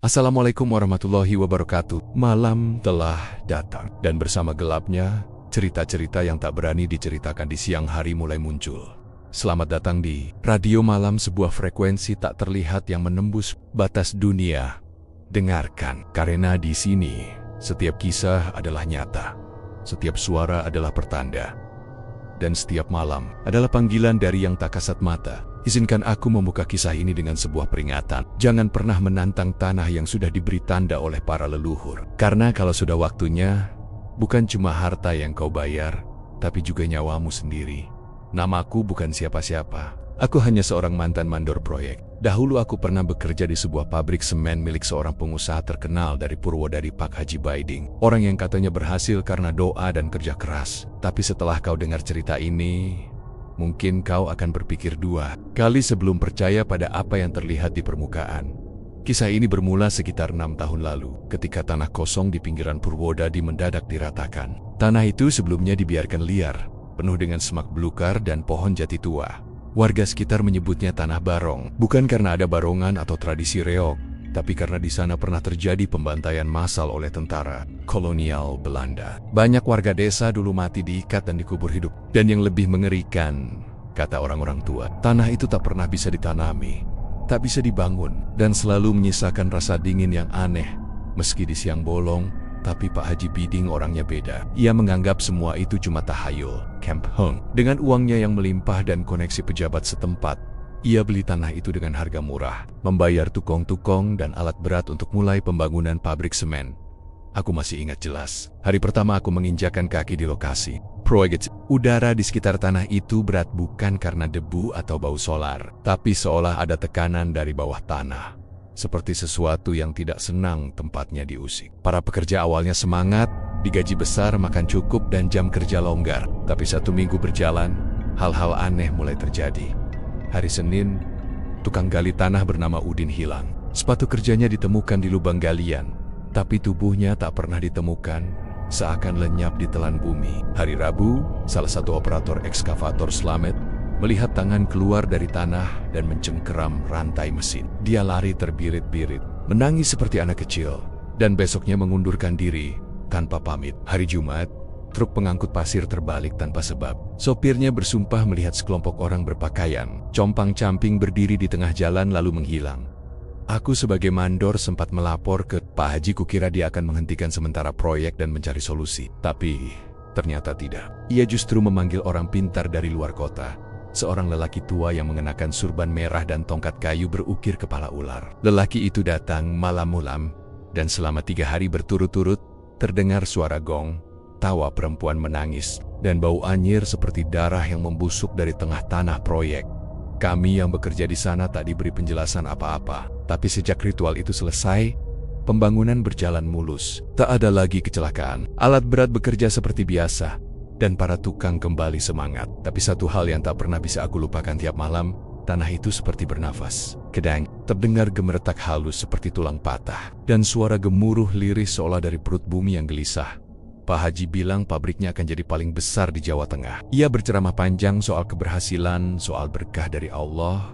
Assalamualaikum warahmatullahi wabarakatuh. Malam telah datang, dan bersama gelapnya, cerita-cerita yang tak berani diceritakan di siang hari mulai muncul. Selamat datang di Radio Malam, sebuah frekuensi tak terlihat yang menembus batas dunia. Dengarkan, karena di sini, setiap kisah adalah nyata, setiap suara adalah pertanda, dan setiap malam adalah panggilan dari yang tak kasat mata. Izinkan aku membuka kisah ini dengan sebuah peringatan. Jangan pernah menantang tanah yang sudah diberi tanda oleh para leluhur. Karena kalau sudah waktunya, bukan cuma harta yang kau bayar, tapi juga nyawamu sendiri. Namaku bukan siapa-siapa. Aku hanya seorang mantan mandor proyek. Dahulu aku pernah bekerja di sebuah pabrik semen milik seorang pengusaha terkenal dari Purwodadi, Pak Haji Baiding. Orang yang katanya berhasil karena doa dan kerja keras. Tapi setelah kau dengar cerita ini, mungkin kau akan berpikir dua kali sebelum percaya pada apa yang terlihat di permukaan. Kisah ini bermula sekitar 6 tahun lalu, ketika tanah kosong di pinggiran Purwodadi mendadak diratakan. Tanah itu sebelumnya dibiarkan liar, penuh dengan semak belukar dan pohon jati tua. Warga sekitar menyebutnya Tanah Barong, bukan karena ada barongan atau tradisi reog, tapi karena di sana pernah terjadi pembantaian massal oleh tentara kolonial Belanda. Banyak warga desa dulu mati diikat dan dikubur hidup. Dan yang lebih mengerikan, kata orang-orang tua, tanah itu tak pernah bisa ditanami, tak bisa dibangun, dan selalu menyisakan rasa dingin yang aneh. Meski di siang bolong, tapi Pak Haji Baiding orangnya beda. Ia menganggap semua itu cuma tahayul. Camp Hong, dengan uangnya yang melimpah dan koneksi pejabat setempat, ia beli tanah itu dengan harga murah, membayar tukang-tukang dan alat berat untuk mulai pembangunan pabrik semen. Aku masih ingat jelas, hari pertama aku menginjakan kaki di lokasi proyek. Udara di sekitar tanah itu berat bukan karena debu atau bau solar, tapi seolah ada tekanan dari bawah tanah. Seperti sesuatu yang tidak senang tempatnya diusik. Para pekerja awalnya semangat, digaji besar, makan cukup, dan jam kerja longgar. Tapi 1 minggu berjalan, hal-hal aneh mulai terjadi. Hari Senin, tukang gali tanah bernama Udin hilang. Sepatu kerjanya ditemukan di lubang galian, tapi tubuhnya tak pernah ditemukan, seakan lenyap di telan bumi. Hari Rabu, salah satu operator ekskavator selamat melihat tangan keluar dari tanah dan mencengkeram rantai mesin. Dia lari terbirit-birit, menangis seperti anak kecil, dan besoknya mengundurkan diri tanpa pamit. Hari Jumat, truk pengangkut pasir terbalik tanpa sebab. Sopirnya bersumpah melihat sekelompok orang berpakaian compang-camping berdiri di tengah jalan lalu menghilang. Aku sebagai mandor sempat melapor ke Pak Haji, kukira dia akan menghentikan sementara proyek dan mencari solusi. Tapi ternyata tidak. Ia justru memanggil orang pintar dari luar kota. Seorang lelaki tua yang mengenakan surban merah dan tongkat kayu berukir kepala ular. Lelaki itu datang malam-malam, dan selama 3 hari berturut-turut, terdengar suara gong, tawa perempuan menangis, dan bau anyir seperti darah yang membusuk dari tengah tanah proyek. Kami yang bekerja di sana tak diberi penjelasan apa-apa, tapi sejak ritual itu selesai, pembangunan berjalan mulus. Tak ada lagi kecelakaan, alat berat bekerja seperti biasa, dan para tukang kembali semangat. Tapi satu hal yang tak pernah bisa aku lupakan, tiap malam, tanah itu seperti bernafas. Kedang, terdengar gemeretak halus seperti tulang patah, dan suara gemuruh lirih seolah dari perut bumi yang gelisah. Pak Haji bilang pabriknya akan jadi paling besar di Jawa Tengah. Ia berceramah panjang soal keberhasilan, soal berkah dari Allah,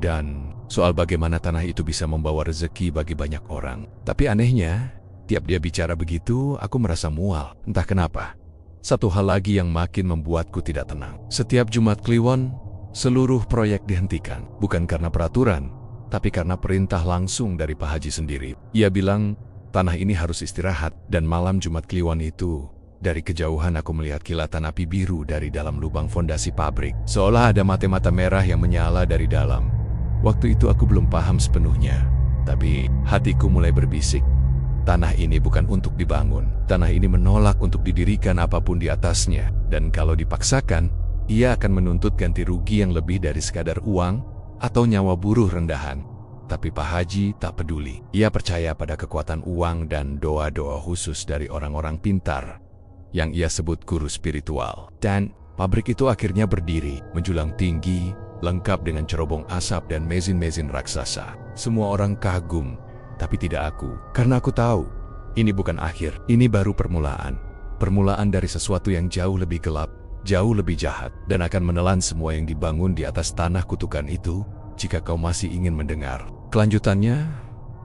dan soal bagaimana tanah itu bisa membawa rezeki bagi banyak orang. Tapi anehnya, tiap dia bicara begitu, aku merasa mual. Entah kenapa. Satu hal lagi yang makin membuatku tidak tenang. Setiap Jumat Kliwon, seluruh proyek dihentikan. Bukan karena peraturan, tapi karena perintah langsung dari Pak Haji sendiri. Ia bilang, tanah ini harus istirahat. Dan malam Jumat Kliwon itu, dari kejauhan aku melihat kilatan api biru dari dalam lubang fondasi pabrik. Seolah ada mata-mata merah yang menyala dari dalam. Waktu itu aku belum paham sepenuhnya, tapi hatiku mulai berbisik. Tanah ini bukan untuk dibangun. Tanah ini menolak untuk didirikan apapun di atasnya. Dan kalau dipaksakan, ia akan menuntut ganti rugi yang lebih dari sekadar uang atau nyawa buruh rendahan. Tapi Pak Haji tak peduli. Ia percaya pada kekuatan uang dan doa-doa khusus dari orang-orang pintar yang ia sebut guru spiritual. Dan pabrik itu akhirnya berdiri, menjulang tinggi, lengkap dengan cerobong asap dan mesin-mesin raksasa. Semua orang kagum, tapi tidak aku, karena aku tahu, ini bukan akhir, ini baru permulaan. Permulaan dari sesuatu yang jauh lebih gelap, jauh lebih jahat, dan akan menelan semua yang dibangun di atas tanah kutukan itu, jika kau masih ingin mendengar kelanjutannya.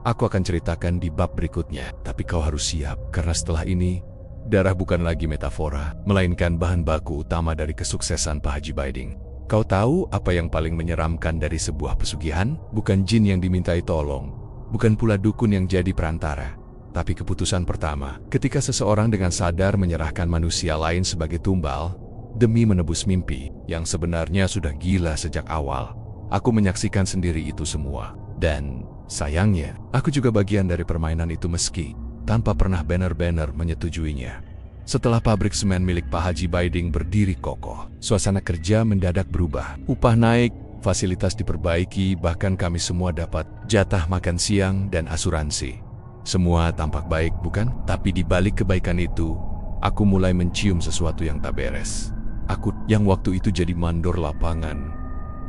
Aku akan ceritakan di bab berikutnya, tapi kau harus siap, karena setelah ini, darah bukan lagi metafora, melainkan bahan baku utama dari kesuksesan Pak Haji Baiding. Kau tahu apa yang paling menyeramkan dari sebuah pesugihan? Bukan jin yang dimintai tolong, bukan pula dukun yang jadi perantara, tapi keputusan pertama, ketika seseorang dengan sadar menyerahkan manusia lain sebagai tumbal, demi menebus mimpi yang sebenarnya sudah gila sejak awal. Aku menyaksikan sendiri itu semua. Dan sayangnya, aku juga bagian dari permainan itu meski tanpa pernah benar-benar menyetujuinya. Setelah pabrik semen milik Pak Haji Baiding berdiri kokoh, suasana kerja mendadak berubah. Upah naik, fasilitas diperbaiki, bahkan kami semua dapat jatah makan siang dan asuransi. Semua tampak baik, bukan? Tapi di balik kebaikan itu, aku mulai mencium sesuatu yang tak beres. Aku yang waktu itu jadi mandor lapangan,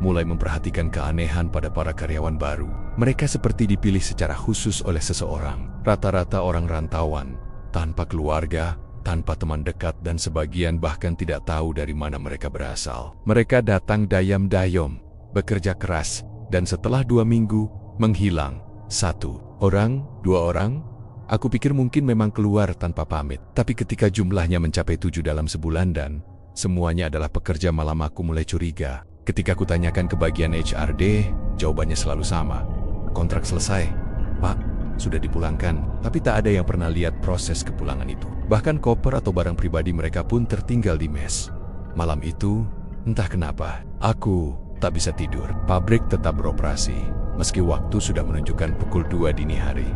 mulai memperhatikan keanehan pada para karyawan baru. Mereka seperti dipilih secara khusus oleh seseorang. Rata-rata orang rantauan, tanpa keluarga, tanpa teman dekat, dan sebagian bahkan tidak tahu dari mana mereka berasal. Mereka datang dayam-dayom, bekerja keras, dan setelah 2 minggu, menghilang. 1 orang, 2 orang. Aku pikir mungkin memang keluar tanpa pamit. Tapi ketika jumlahnya mencapai 7 dalam sebulan dan semuanya adalah pekerja malam, aku mulai curiga. Ketika aku tanyakan ke bagian HRD, jawabannya selalu sama. Kontrak selesai, Pak, sudah dipulangkan. Tapi tak ada yang pernah lihat proses kepulangan itu. Bahkan koper atau barang pribadi mereka pun tertinggal di mes. Malam itu, entah kenapa, aku tak bisa tidur. Pabrik tetap beroperasi, meski waktu sudah menunjukkan pukul 2 dini hari.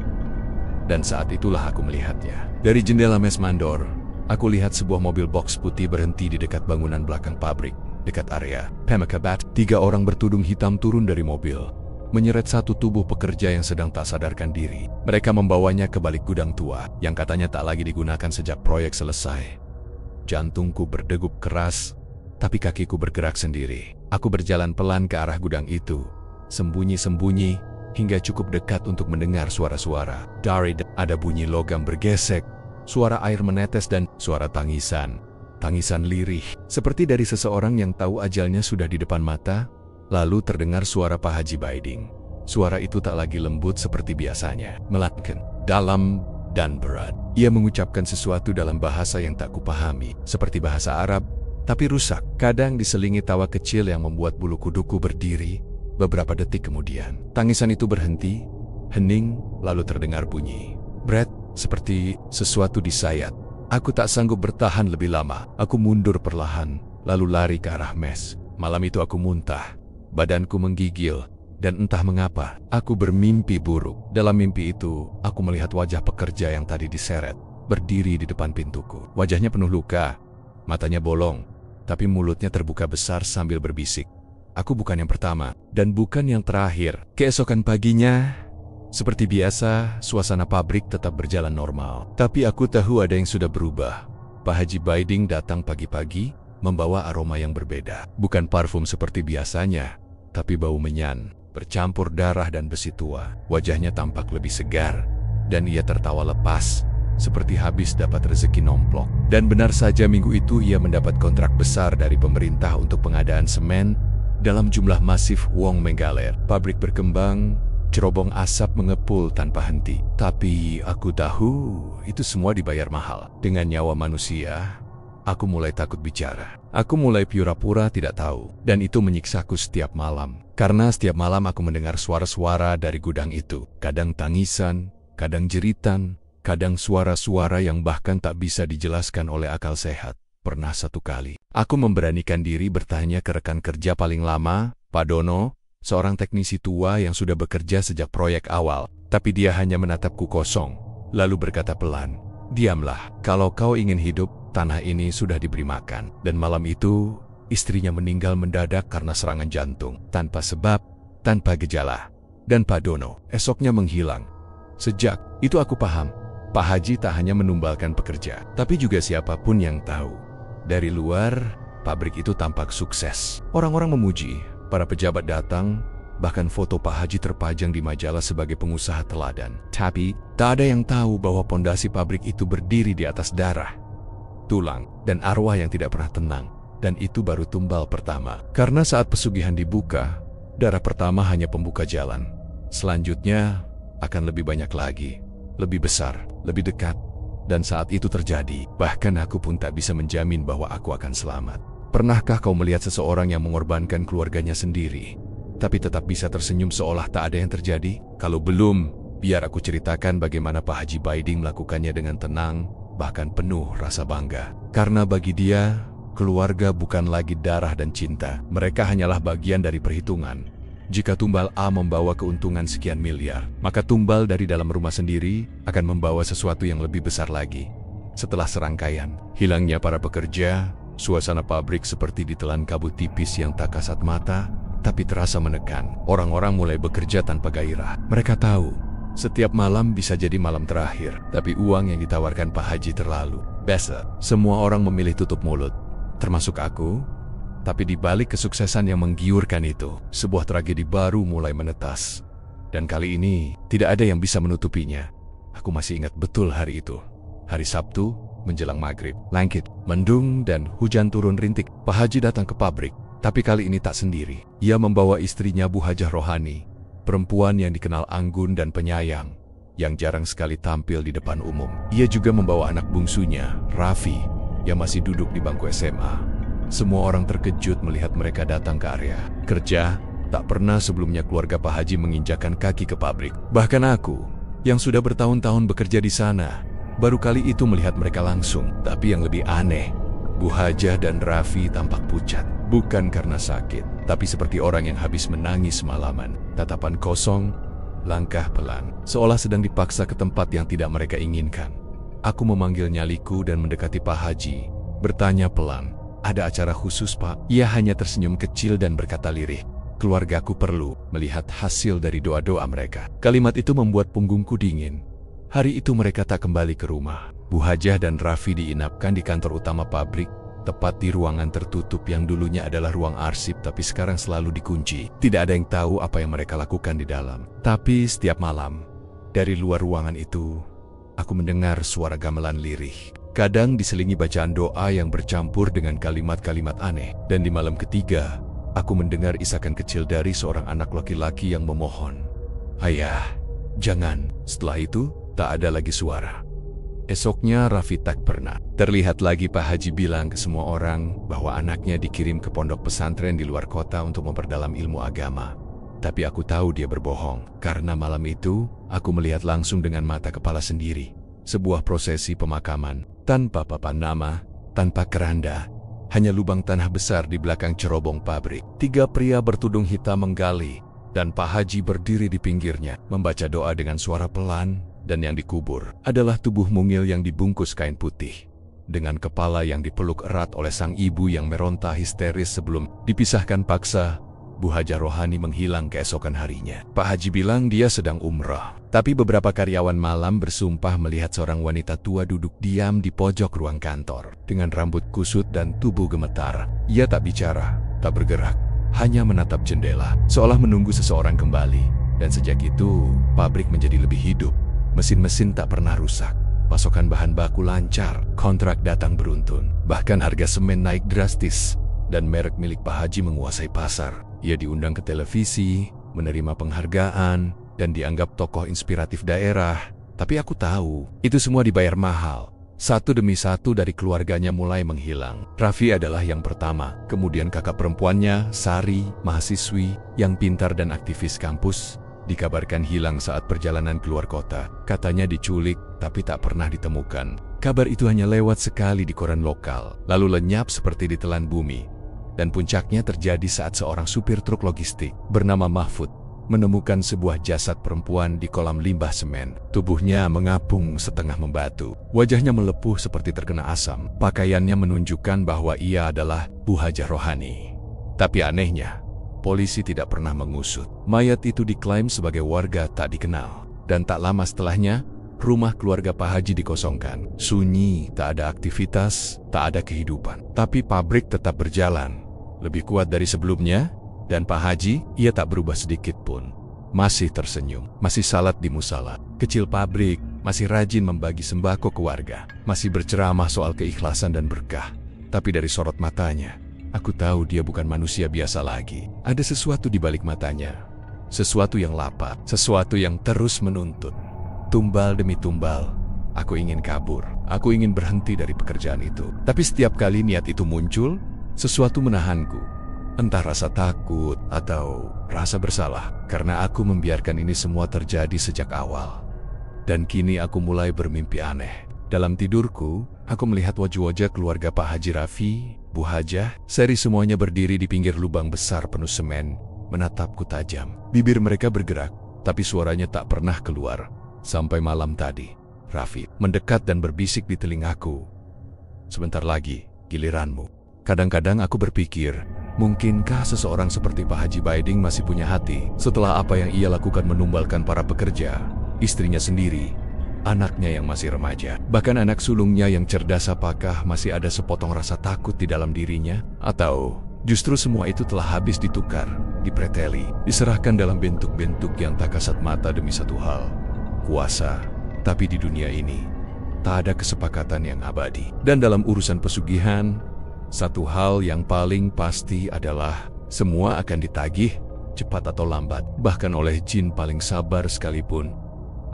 Dan saat itulah aku melihatnya. Dari jendela mes mandor, aku lihat sebuah mobil box putih berhenti di dekat bangunan belakang pabrik. Dekat area Pemekabat, 3 orang bertudung hitam turun dari mobil, menyeret satu tubuh pekerja yang sedang tak sadarkan diri. Mereka membawanya ke balik gudang tua, yang katanya tak lagi digunakan sejak proyek selesai. Jantungku berdegup keras, tapi kakiku bergerak sendiri. Aku berjalan pelan ke arah gudang itu, sembunyi-sembunyi, hingga cukup dekat untuk mendengar suara-suara. Ada bunyi logam bergesek, suara air menetes, dan suara tangisan. Tangisan lirih, seperti dari seseorang yang tahu ajalnya sudah di depan mata. Lalu terdengar suara Pak Haji Baiding. Suara itu tak lagi lembut seperti biasanya, melainkan dalam dan berat. Ia mengucapkan sesuatu dalam bahasa yang tak kupahami, seperti bahasa Arab, tapi rusak. Kadang diselingi tawa kecil yang membuat bulu kuduku berdiri. Beberapa detik kemudian, tangisan itu berhenti, hening, lalu terdengar bunyi bret, seperti sesuatu disayat. Aku tak sanggup bertahan lebih lama. Aku mundur perlahan, lalu lari ke arah mes. Malam itu aku muntah, badanku menggigil, dan entah mengapa, aku bermimpi buruk. Dalam mimpi itu, aku melihat wajah pekerja yang tadi diseret, berdiri di depan pintuku. Wajahnya penuh luka, matanya bolong, tapi mulutnya terbuka besar sambil berbisik. Aku bukan yang pertama, dan bukan yang terakhir. Keesokan paginya, seperti biasa, suasana pabrik tetap berjalan normal. Tapi aku tahu ada yang sudah berubah. Pak Haji Baiding datang pagi-pagi, membawa aroma yang berbeda. Bukan parfum seperti biasanya, tapi bau menyan, bercampur darah dan besi tua. Wajahnya tampak lebih segar, dan ia tertawa lepas, seperti habis dapat rezeki nomplok. Dan benar saja minggu itu ia mendapat kontrak besar dari pemerintah untuk pengadaan semen dalam jumlah masif uang menggaler. Pabrik berkembang, cerobong asap mengepul tanpa henti. Tapi aku tahu itu semua dibayar mahal. Dengan nyawa manusia, aku mulai takut bicara. Aku mulai pura-pura tidak tahu. Dan itu menyiksaku setiap malam. Karena setiap malam aku mendengar suara-suara dari gudang itu. Kadang tangisan, kadang jeritan, kadang suara-suara yang bahkan tak bisa dijelaskan oleh akal sehat. Pernah satu kali, aku memberanikan diri bertanya ke rekan kerja paling lama, Pak Dono, seorang teknisi tua yang sudah bekerja sejak proyek awal. Tapi dia hanya menatapku kosong, lalu berkata pelan, "Diamlah, kalau kau ingin hidup, tanah ini sudah diberi makan." Dan malam itu, istrinya meninggal mendadak karena serangan jantung, tanpa sebab, tanpa gejala. Dan Pak Dono esoknya menghilang. Sejak itu aku paham, Pak Haji tak hanya menumbalkan pekerja, tapi juga siapapun yang tahu. Dari luar, pabrik itu tampak sukses. Orang-orang memuji, para pejabat datang, bahkan foto Pak Haji terpajang di majalah sebagai pengusaha teladan. Tapi, tak ada yang tahu bahwa pondasi pabrik itu berdiri di atas darah, tulang, dan arwah yang tidak pernah tenang. Dan itu baru tumbal pertama. Karena saat pesugihan dibuka, darah pertama hanya pembuka jalan. Selanjutnya, akan lebih banyak lagi, lebih besar, lebih dekat. Dan saat itu terjadi, bahkan aku pun tak bisa menjamin bahwa aku akan selamat. Pernahkah kau melihat seseorang yang mengorbankan keluarganya sendiri, tapi tetap bisa tersenyum seolah tak ada yang terjadi? Kalau belum, biar aku ceritakan bagaimana Pak Haji Baiding melakukannya dengan tenang, bahkan penuh rasa bangga. Karena bagi dia, keluarga bukan lagi darah dan cinta. Mereka hanyalah bagian dari perhitungan. Jika tumbal A membawa keuntungan sekian miliar, maka tumbal dari dalam rumah sendiri akan membawa sesuatu yang lebih besar lagi. Setelah serangkaian hilangnya para pekerja, suasana pabrik seperti ditelan kabut tipis yang tak kasat mata, tapi terasa menekan. Orang-orang mulai bekerja tanpa gairah. Mereka tahu, setiap malam bisa jadi malam terakhir, tapi uang yang ditawarkan Pak Haji terlalu besar. Semua orang memilih tutup mulut, termasuk aku. Tapi di balik kesuksesan yang menggiurkan itu, sebuah tragedi baru mulai menetas. Dan kali ini, tidak ada yang bisa menutupinya. Aku masih ingat betul hari itu. Hari Sabtu, menjelang maghrib. Langit mendung dan hujan turun rintik. Pak Haji datang ke pabrik, tapi kali ini tak sendiri. Ia membawa istrinya Bu Hajah Rohani, perempuan yang dikenal anggun dan penyayang, yang jarang sekali tampil di depan umum. Ia juga membawa anak bungsunya, Raffi, yang masih duduk di bangku SMA. Semua orang terkejut melihat mereka datang ke area kerja. Tak pernah sebelumnya keluarga Pak Haji menginjakan kaki ke pabrik. Bahkan aku, yang sudah bertahun-tahun bekerja di sana, baru kali itu melihat mereka langsung. Tapi yang lebih aneh, Bu Hajah dan Raffi tampak pucat. Bukan karena sakit, tapi seperti orang yang habis menangis semalaman. Tatapan kosong, langkah pelan, seolah sedang dipaksa ke tempat yang tidak mereka inginkan. Aku memanggil nyaliku dan mendekati Pak Haji, bertanya pelan, "Ada acara khusus, Pak?" Ia hanya tersenyum kecil dan berkata lirih, "Keluargaku perlu melihat hasil dari doa-doa mereka." Kalimat itu membuat punggungku dingin. Hari itu mereka tak kembali ke rumah. Bu Hajah dan Raffi diinapkan di kantor utama pabrik, tepat di ruangan tertutup yang dulunya adalah ruang arsip tapi sekarang selalu dikunci. Tidak ada yang tahu apa yang mereka lakukan di dalam. Tapi setiap malam, dari luar ruangan itu, aku mendengar suara gamelan lirih. Kadang diselingi bacaan doa yang bercampur dengan kalimat-kalimat aneh. Dan di malam ketiga, aku mendengar isakan kecil dari seorang anak laki-laki yang memohon, "Ayah, jangan." Setelah itu, tak ada lagi suara. Esoknya Raffi tak pernah terlihat lagi. Pak Haji bilang ke semua orang bahwa anaknya dikirim ke pondok pesantren di luar kota untuk memperdalam ilmu agama. Tapi aku tahu dia berbohong, karena malam itu, aku melihat langsung dengan mata kepala sendiri. Sebuah prosesi pemakaman, tanpa papan nama, tanpa keranda, hanya lubang tanah besar di belakang cerobong pabrik. 3 pria bertudung hitam menggali, dan Pak Haji berdiri di pinggirnya, membaca doa dengan suara pelan, dan yang dikubur adalah tubuh mungil yang dibungkus kain putih, dengan kepala yang dipeluk erat oleh sang ibu yang meronta histeris sebelum dipisahkan paksa. Bu Hajah Rohani menghilang keesokan harinya. Pak Haji bilang dia sedang umrah. Tapi beberapa karyawan malam bersumpah melihat seorang wanita tua duduk diam di pojok ruang kantor, dengan rambut kusut dan tubuh gemetar. Ia tak bicara, tak bergerak, hanya menatap jendela, seolah menunggu seseorang kembali. Dan sejak itu, pabrik menjadi lebih hidup. Mesin-mesin tak pernah rusak. Pasokan bahan baku lancar, kontrak datang beruntun. Bahkan harga semen naik drastis, dan merek milik Pak Haji menguasai pasar. Ia diundang ke televisi, menerima penghargaan, dan dianggap tokoh inspiratif daerah. Tapi aku tahu, itu semua dibayar mahal. Satu demi satu dari keluarganya mulai menghilang. Raffi adalah yang pertama, kemudian kakak perempuannya, Sari, mahasiswi, yang pintar dan aktivis kampus, dikabarkan hilang saat perjalanan keluar kota. Katanya diculik, tapi tak pernah ditemukan. Kabar itu hanya lewat sekali di koran lokal, lalu lenyap seperti ditelan bumi. Dan puncaknya terjadi saat seorang supir truk logistik bernama Mahfud menemukan sebuah jasad perempuan di kolam limbah semen. Tubuhnya mengapung setengah membatu. Wajahnya melepuh seperti terkena asam. Pakaiannya menunjukkan bahwa ia adalah Bu Hajah Rohani. Tapi anehnya, polisi tidak pernah mengusut. Mayat itu diklaim sebagai warga tak dikenal. Dan tak lama setelahnya, rumah keluarga Pak Haji dikosongkan. Sunyi, tak ada aktivitas, tak ada kehidupan. Tapi pabrik tetap berjalan. Lebih kuat dari sebelumnya, dan Pak Haji, ia tak berubah sedikit pun. Masih tersenyum, masih salat di musala. Kecil pabrik, masih rajin membagi sembako ke warga. Masih berceramah soal keikhlasan dan berkah. Tapi dari sorot matanya, aku tahu dia bukan manusia biasa lagi. Ada sesuatu di balik matanya. sesuatu yang lapar, sesuatu yang terus menuntut. Tumbal demi tumbal, aku ingin kabur, aku ingin berhenti dari pekerjaan itu. Tapi setiap kali niat itu muncul, sesuatu menahanku. Entah rasa takut atau rasa bersalah, karena aku membiarkan ini semua terjadi sejak awal. Dan kini aku mulai bermimpi aneh. Dalam tidurku, aku melihat wajah-wajah keluarga Pak Haji Raffi, Bu Hajah, Seri semuanya berdiri di pinggir lubang besar penuh semen, menatapku tajam. Bibir mereka bergerak, tapi suaranya tak pernah keluar. Sampai malam tadi, Raffi mendekat dan berbisik di telingaku. Sebentar lagi, giliranmu. Kadang-kadang aku berpikir, mungkinkah seseorang seperti Pak Haji Baiding masih punya hati setelah apa yang ia lakukan menumbalkan para pekerja, istrinya sendiri, anaknya yang masih remaja, bahkan anak sulungnya yang cerdas. Apakah masih ada sepotong rasa takut di dalam dirinya? Atau justru semua itu telah habis ditukar, dipreteli, diserahkan dalam bentuk-bentuk yang tak kasat mata demi satu hal, kuasa. Tapi di dunia ini, tak ada kesepakatan yang abadi. Dan dalam urusan pesugihan, satu hal yang paling pasti adalah semua akan ditagih, cepat atau lambat, bahkan oleh jin paling sabar sekalipun.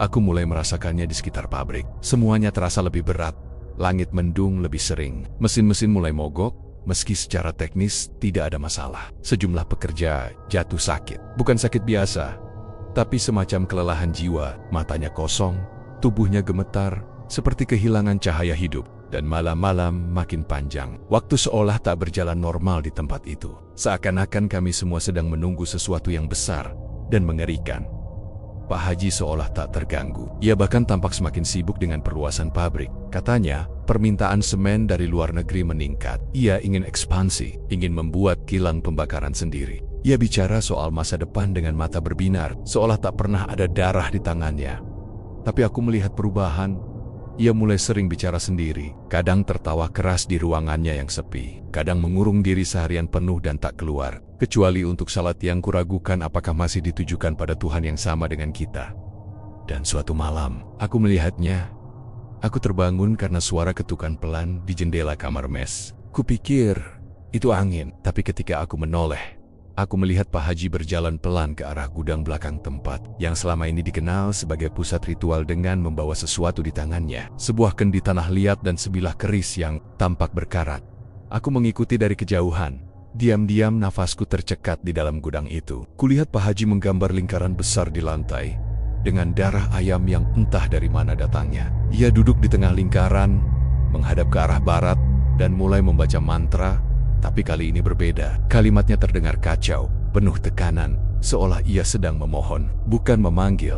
Aku mulai merasakannya di sekitar pabrik. Semuanya terasa lebih berat, langit mendung lebih sering, mesin-mesin mulai mogok, meski secara teknis tidak ada masalah. Sejumlah pekerja jatuh sakit, bukan sakit biasa, tapi semacam kelelahan jiwa, matanya kosong, tubuhnya gemetar, seperti kehilangan cahaya hidup. Dan malam-malam makin panjang. Waktu seolah tak berjalan normal di tempat itu. Seakan-akan kami semua sedang menunggu sesuatu yang besar dan mengerikan. Pak Haji seolah tak terganggu. Ia bahkan tampak semakin sibuk dengan perluasan pabrik. Katanya, permintaan semen dari luar negeri meningkat. Ia ingin ekspansi, ingin membuat kilang pembakaran sendiri. Ia bicara soal masa depan dengan mata berbinar, seolah tak pernah ada darah di tangannya. Tapi aku melihat perubahan. Ia mulai sering bicara sendiri, kadang tertawa keras di ruangannya yang sepi, kadang mengurung diri seharian penuh dan tak keluar, kecuali untuk salat yang kuragukan apakah masih ditujukan pada Tuhan yang sama dengan kita. Dan suatu malam, aku melihatnya. Aku terbangun karena suara ketukan pelan di jendela kamar mes. Kupikir itu angin, tapi ketika aku menoleh, aku melihat Pak Haji berjalan pelan ke arah gudang belakang tempat yang selama ini dikenal sebagai pusat ritual dengan membawa sesuatu di tangannya. Sebuah kendi tanah liat dan sebilah keris yang tampak berkarat. Aku mengikuti dari kejauhan. Diam-diam nafasku tercekat di dalam gudang itu. Kulihat Pak Haji menggambar lingkaran besar di lantai dengan darah ayam yang entah dari mana datangnya. Ia duduk di tengah lingkaran, menghadap ke arah barat dan mulai membaca mantra. Tapi kali ini berbeda. Kalimatnya terdengar kacau, penuh tekanan, seolah ia sedang memohon, bukan memanggil.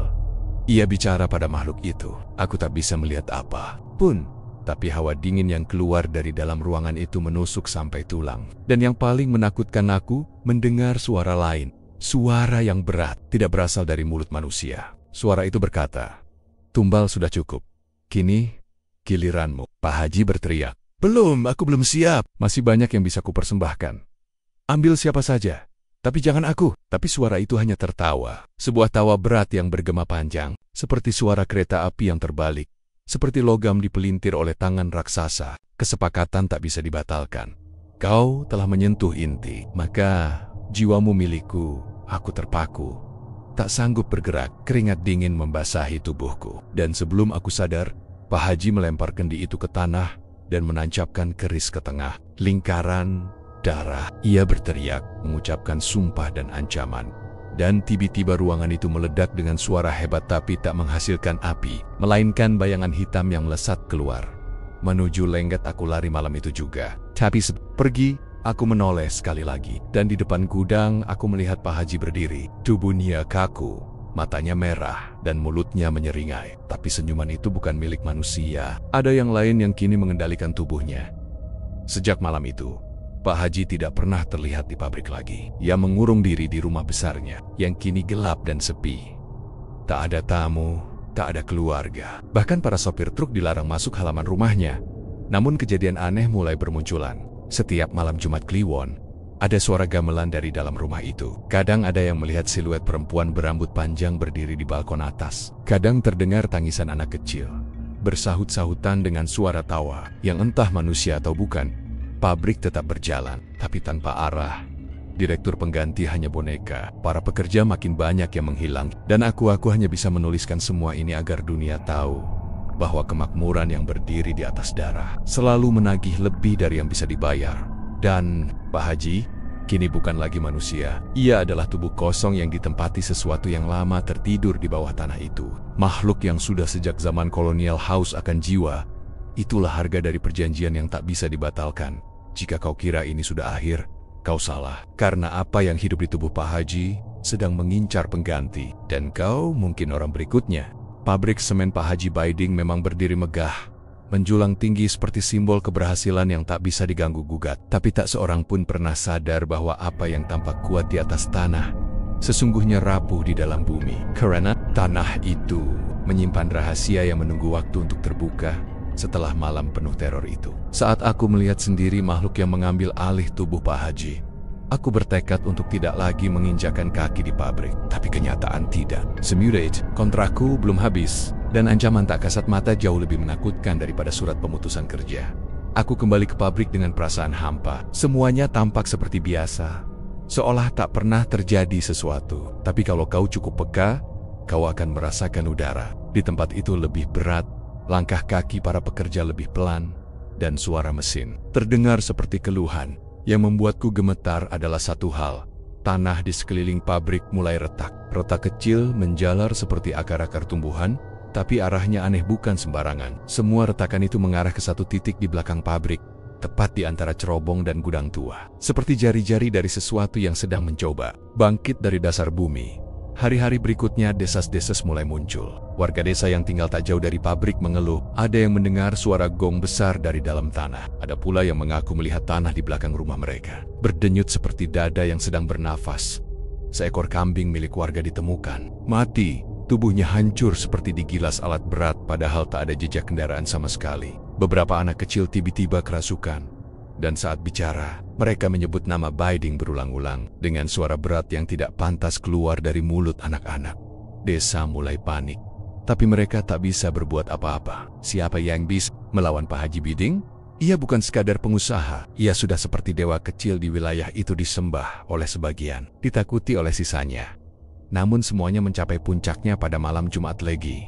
Ia bicara pada makhluk itu. Aku tak bisa melihat apa pun, tapi hawa dingin yang keluar dari dalam ruangan itu menusuk sampai tulang. Dan yang paling menakutkan, aku mendengar suara lain. Suara yang berat, tidak berasal dari mulut manusia. Suara itu berkata, "Tumbal sudah cukup. Kini, giliranmu." Pak Haji berteriak. "Belum, aku belum siap. Masih banyak yang bisa kupersembahkan. Ambil siapa saja, tapi jangan aku." Tapi suara itu hanya tertawa. Sebuah tawa berat yang bergema panjang, seperti suara kereta api yang terbalik, seperti logam dipelintir oleh tangan raksasa. Kesepakatan tak bisa dibatalkan. Kau telah menyentuh inti, maka jiwamu milikku. Aku terpaku, tak sanggup bergerak. Keringat dingin membasahi tubuhku. Dan sebelum aku sadar, Pak Haji melempar kendi itu ke tanah dan menancapkan keris ke tengah lingkaran darah. Ia berteriak, mengucapkan sumpah dan ancaman. Dan tiba-tiba ruangan itu meledak dengan suara hebat, tapi tak menghasilkan api, melainkan bayangan hitam yang melesat keluar. Menuju lengket aku lari malam itu juga. Tapi pergi, aku menoleh sekali lagi. Dan di depan gudang aku melihat Pak Haji berdiri. Tubuhnya kaku, matanya merah, dan mulutnya menyeringai. Tapi senyuman itu bukan milik manusia. Ada yang lain yang kini mengendalikan tubuhnya. Sejak malam itu, Pak Haji tidak pernah terlihat di pabrik lagi. Ia mengurung diri di rumah besarnya, yang kini gelap dan sepi. Tak ada tamu, tak ada keluarga. Bahkan para sopir truk dilarang masuk halaman rumahnya. Namun kejadian aneh mulai bermunculan. Setiap malam Jumat Kliwon, ada suara gamelan dari dalam rumah itu. Kadang ada yang melihat siluet perempuan berambut panjang berdiri di balkon atas. Kadang terdengar tangisan anak kecil, bersahut-sahutan dengan suara tawa yang entah manusia atau bukan. Pabrik tetap berjalan, tapi tanpa arah, Direktur pengganti hanya boneka. Para pekerja makin banyak yang menghilang. Dan aku hanya bisa menuliskan semua ini agar dunia tahu bahwa kemakmuran yang berdiri di atas darah selalu menagih lebih dari yang bisa dibayar. Dan Pak Haji kini bukan lagi manusia. Ia adalah tubuh kosong yang ditempati sesuatu yang lama tertidur di bawah tanah itu. Makhluk yang sudah sejak zaman kolonial haus akan jiwa. Itulah harga dari perjanjian yang tak bisa dibatalkan. Jika kau kira ini sudah akhir, kau salah. Karena apa yang hidup di tubuh Pak Haji sedang mengincar pengganti. Dan kau mungkin orang berikutnya. Pabrik semen Pak Haji Baiding memang berdiri megah, menjulang tinggi seperti simbol keberhasilan yang tak bisa diganggu-gugat. Tapi tak seorang pun pernah sadar bahwa apa yang tampak kuat di atas tanah sesungguhnya rapuh di dalam bumi. Karena tanah itu menyimpan rahasia yang menunggu waktu untuk terbuka setelah malam penuh teror itu. Saat aku melihat sendiri makhluk yang mengambil alih tubuh Pak Haji, aku bertekad untuk tidak lagi menginjakan kaki di pabrik. Tapi kenyataan tidak. Semurage, kontrakku belum habis. Dan ancaman tak kasat mata jauh lebih menakutkan daripada surat pemutusan kerja. Aku kembali ke pabrik dengan perasaan hampa. Semuanya tampak seperti biasa, seolah tak pernah terjadi sesuatu. Tapi kalau kau cukup peka, kau akan merasakan udara di tempat itu lebih berat, langkah kaki para pekerja lebih pelan, dan suara mesin terdengar seperti keluhan. Yang membuatku gemetar adalah satu hal. Tanah di sekeliling pabrik mulai retak. Retak kecil menjalar seperti akar-akar tumbuhan, tapi arahnya aneh, bukan sembarangan. Semua retakan itu mengarah ke satu titik di belakang pabrik, tepat di antara cerobong dan gudang tua. Seperti jari-jari dari sesuatu yang sedang mencoba bangkit dari dasar bumi. Hari-hari berikutnya desas-deses mulai muncul. Warga desa yang tinggal tak jauh dari pabrik mengeluh. Ada yang mendengar suara gong besar dari dalam tanah. Ada pula yang mengaku melihat tanah di belakang rumah mereka berdenyut seperti dada yang sedang bernafas. Seekor kambing milik warga ditemukan mati. Tubuhnya hancur seperti digilas alat berat, padahal tak ada jejak kendaraan sama sekali. Beberapa anak kecil tiba-tiba kerasukan. Dan saat bicara, mereka menyebut nama Baiding berulang-ulang dengan suara berat yang tidak pantas keluar dari mulut anak-anak. Desa mulai panik, tapi mereka tak bisa berbuat apa-apa. Siapa yang bisa melawan Pak Haji Baiding? Ia bukan sekadar pengusaha. Ia sudah seperti dewa kecil di wilayah itu, disembah oleh sebagian, ditakuti oleh sisanya. Namun semuanya mencapai puncaknya pada malam Jumat Legi.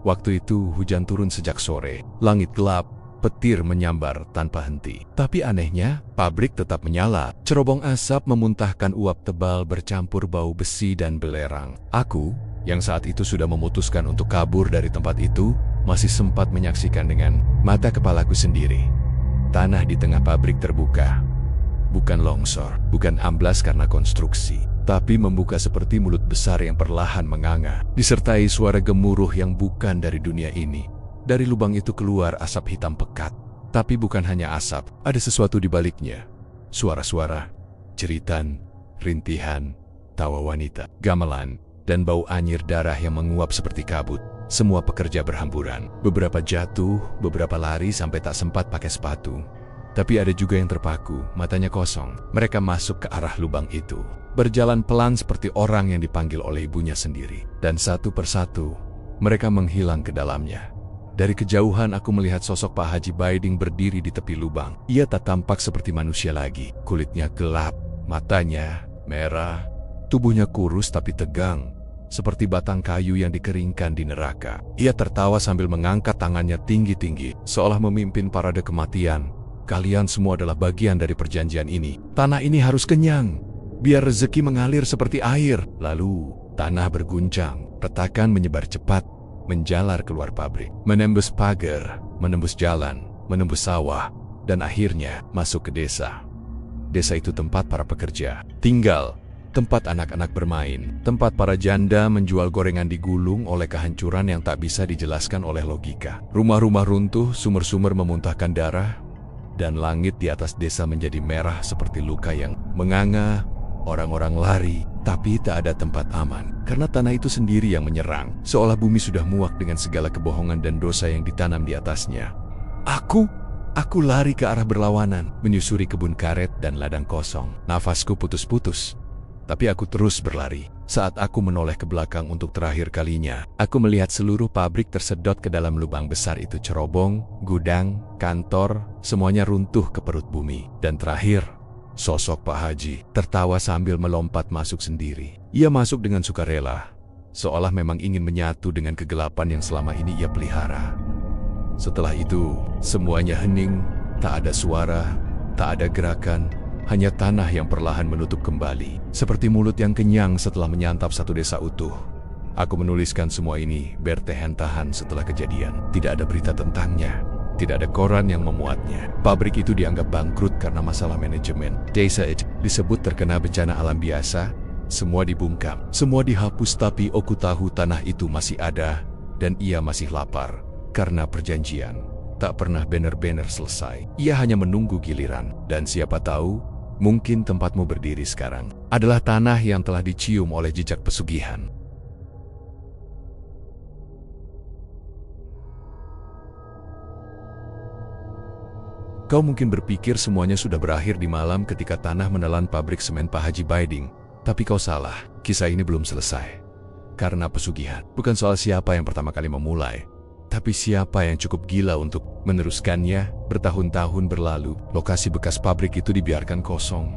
Waktu itu hujan turun sejak sore. Langit gelap, petir menyambar tanpa henti. Tapi anehnya, pabrik tetap menyala. Cerobong asap memuntahkan uap tebal bercampur bau besi dan belerang. Aku, yang saat itu sudah memutuskan untuk kabur dari tempat itu, masih sempat menyaksikan dengan mata kepalaku sendiri. Tanah di tengah pabrik terbuka. Bukan longsor, bukan amblas karena konstruksi, tapi membuka seperti mulut besar yang perlahan menganga, disertai suara gemuruh yang bukan dari dunia ini. Dari lubang itu keluar asap hitam pekat. Tapi bukan hanya asap, ada sesuatu di baliknya. Suara-suara, jeritan, rintihan, tawa wanita, gamelan, dan bau anyir darah yang menguap seperti kabut. Semua pekerja berhamburan. Beberapa jatuh, beberapa lari sampai tak sempat pakai sepatu. Tapi ada juga yang terpaku, matanya kosong. Mereka masuk ke arah lubang itu, berjalan pelan seperti orang yang dipanggil oleh ibunya sendiri. Dan satu persatu, mereka menghilang ke dalamnya. Dari kejauhan aku melihat sosok Pak Haji Baiding berdiri di tepi lubang. Ia tak tampak seperti manusia lagi. Kulitnya gelap, matanya merah, tubuhnya kurus tapi tegang, seperti batang kayu yang dikeringkan di neraka. Ia tertawa sambil mengangkat tangannya tinggi-tinggi, seolah memimpin parade kematian. Kalian semua adalah bagian dari perjanjian ini. Tanah ini harus kenyang, biar rezeki mengalir seperti air. Lalu, tanah berguncang, retakan menyebar cepat, menjalar keluar pabrik, menembus pagar, menembus jalan, menembus sawah, dan akhirnya masuk ke desa. Desa itu tempat para pekerja tinggal, tempat anak-anak bermain, tempat para janda menjual gorengan digulung oleh kehancuran yang tak bisa dijelaskan oleh logika. Rumah-rumah runtuh, sumur-sumur memuntahkan darah, dan langit di atas desa menjadi merah seperti luka yang menganga. Orang-orang lari, tapi tak ada tempat aman, karena tanah itu sendiri yang menyerang, seolah bumi sudah muak dengan segala kebohongan dan dosa yang ditanam di atasnya. Aku lari ke arah berlawanan, menyusuri kebun karet dan ladang kosong. Nafasku putus-putus, tapi aku terus berlari. Saat aku menoleh ke belakang untuk terakhir kalinya, aku melihat seluruh pabrik tersedot ke dalam lubang besar itu. Cerobong, gudang, kantor, semuanya runtuh ke perut bumi. Dan terakhir, Sosok Pak Haji tertawa sambil melompat masuk sendiri. Ia masuk dengan sukarela, seolah memang ingin menyatu dengan kegelapan yang selama ini ia pelihara. Setelah itu, semuanya hening, tak ada suara, tak ada gerakan, hanya tanah yang perlahan menutup kembali, seperti mulut yang kenyang setelah menyantap satu desa utuh. Aku menuliskan semua ini bertahan-tahan setelah kejadian. Tidak ada berita tentangnya. Tidak ada koran yang memuatnya. Pabrik itu dianggap bangkrut karena masalah manajemen. Desa itu disebut terkena bencana alam biasa. Semua dibungkam, semua dihapus, tapi aku tahu tanah itu masih ada dan ia masih lapar karena perjanjian tak pernah benar-benar selesai. Ia hanya menunggu giliran, dan siapa tahu, mungkin tempatmu berdiri sekarang adalah tanah yang telah dicium oleh jejak pesugihan. Kau mungkin berpikir semuanya sudah berakhir di malam ketika tanah menelan pabrik semen Pak Haji Baiding. Tapi kau salah, kisah ini belum selesai. Karena pesugihan bukan soal siapa yang pertama kali memulai, tapi siapa yang cukup gila untuk meneruskannya. Bertahun-tahun berlalu, lokasi bekas pabrik itu dibiarkan kosong.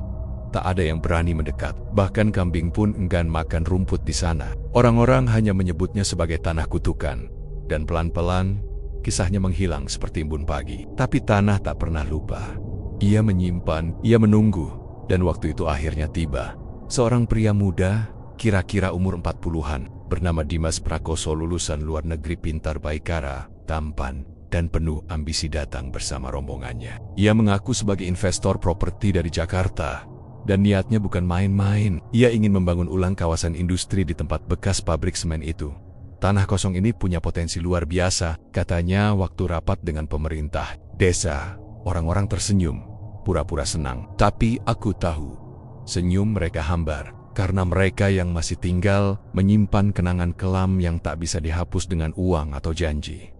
Tak ada yang berani mendekat, bahkan kambing pun enggan makan rumput di sana. Orang-orang hanya menyebutnya sebagai tanah kutukan, dan pelan-pelan kisahnya menghilang seperti embun pagi. Tapi tanah tak pernah lupa. Ia menyimpan, ia menunggu, dan waktu itu akhirnya tiba. Seorang pria muda, kira-kira umur 40-an, bernama Dimas Prakoso, lulusan luar negeri, pintar, baikara, tampan, dan penuh ambisi, datang bersama rombongannya. Ia mengaku sebagai investor properti dari Jakarta, dan niatnya bukan main-main. Ia ingin membangun ulang kawasan industri di tempat bekas pabrik semen itu. Tanah kosong ini punya potensi luar biasa, katanya waktu rapat dengan pemerintah desa. Orang-orang tersenyum, pura-pura senang. Tapi aku tahu, senyum mereka hambar, karena mereka yang masih tinggal menyimpan kenangan kelam yang tak bisa dihapus dengan uang atau janji.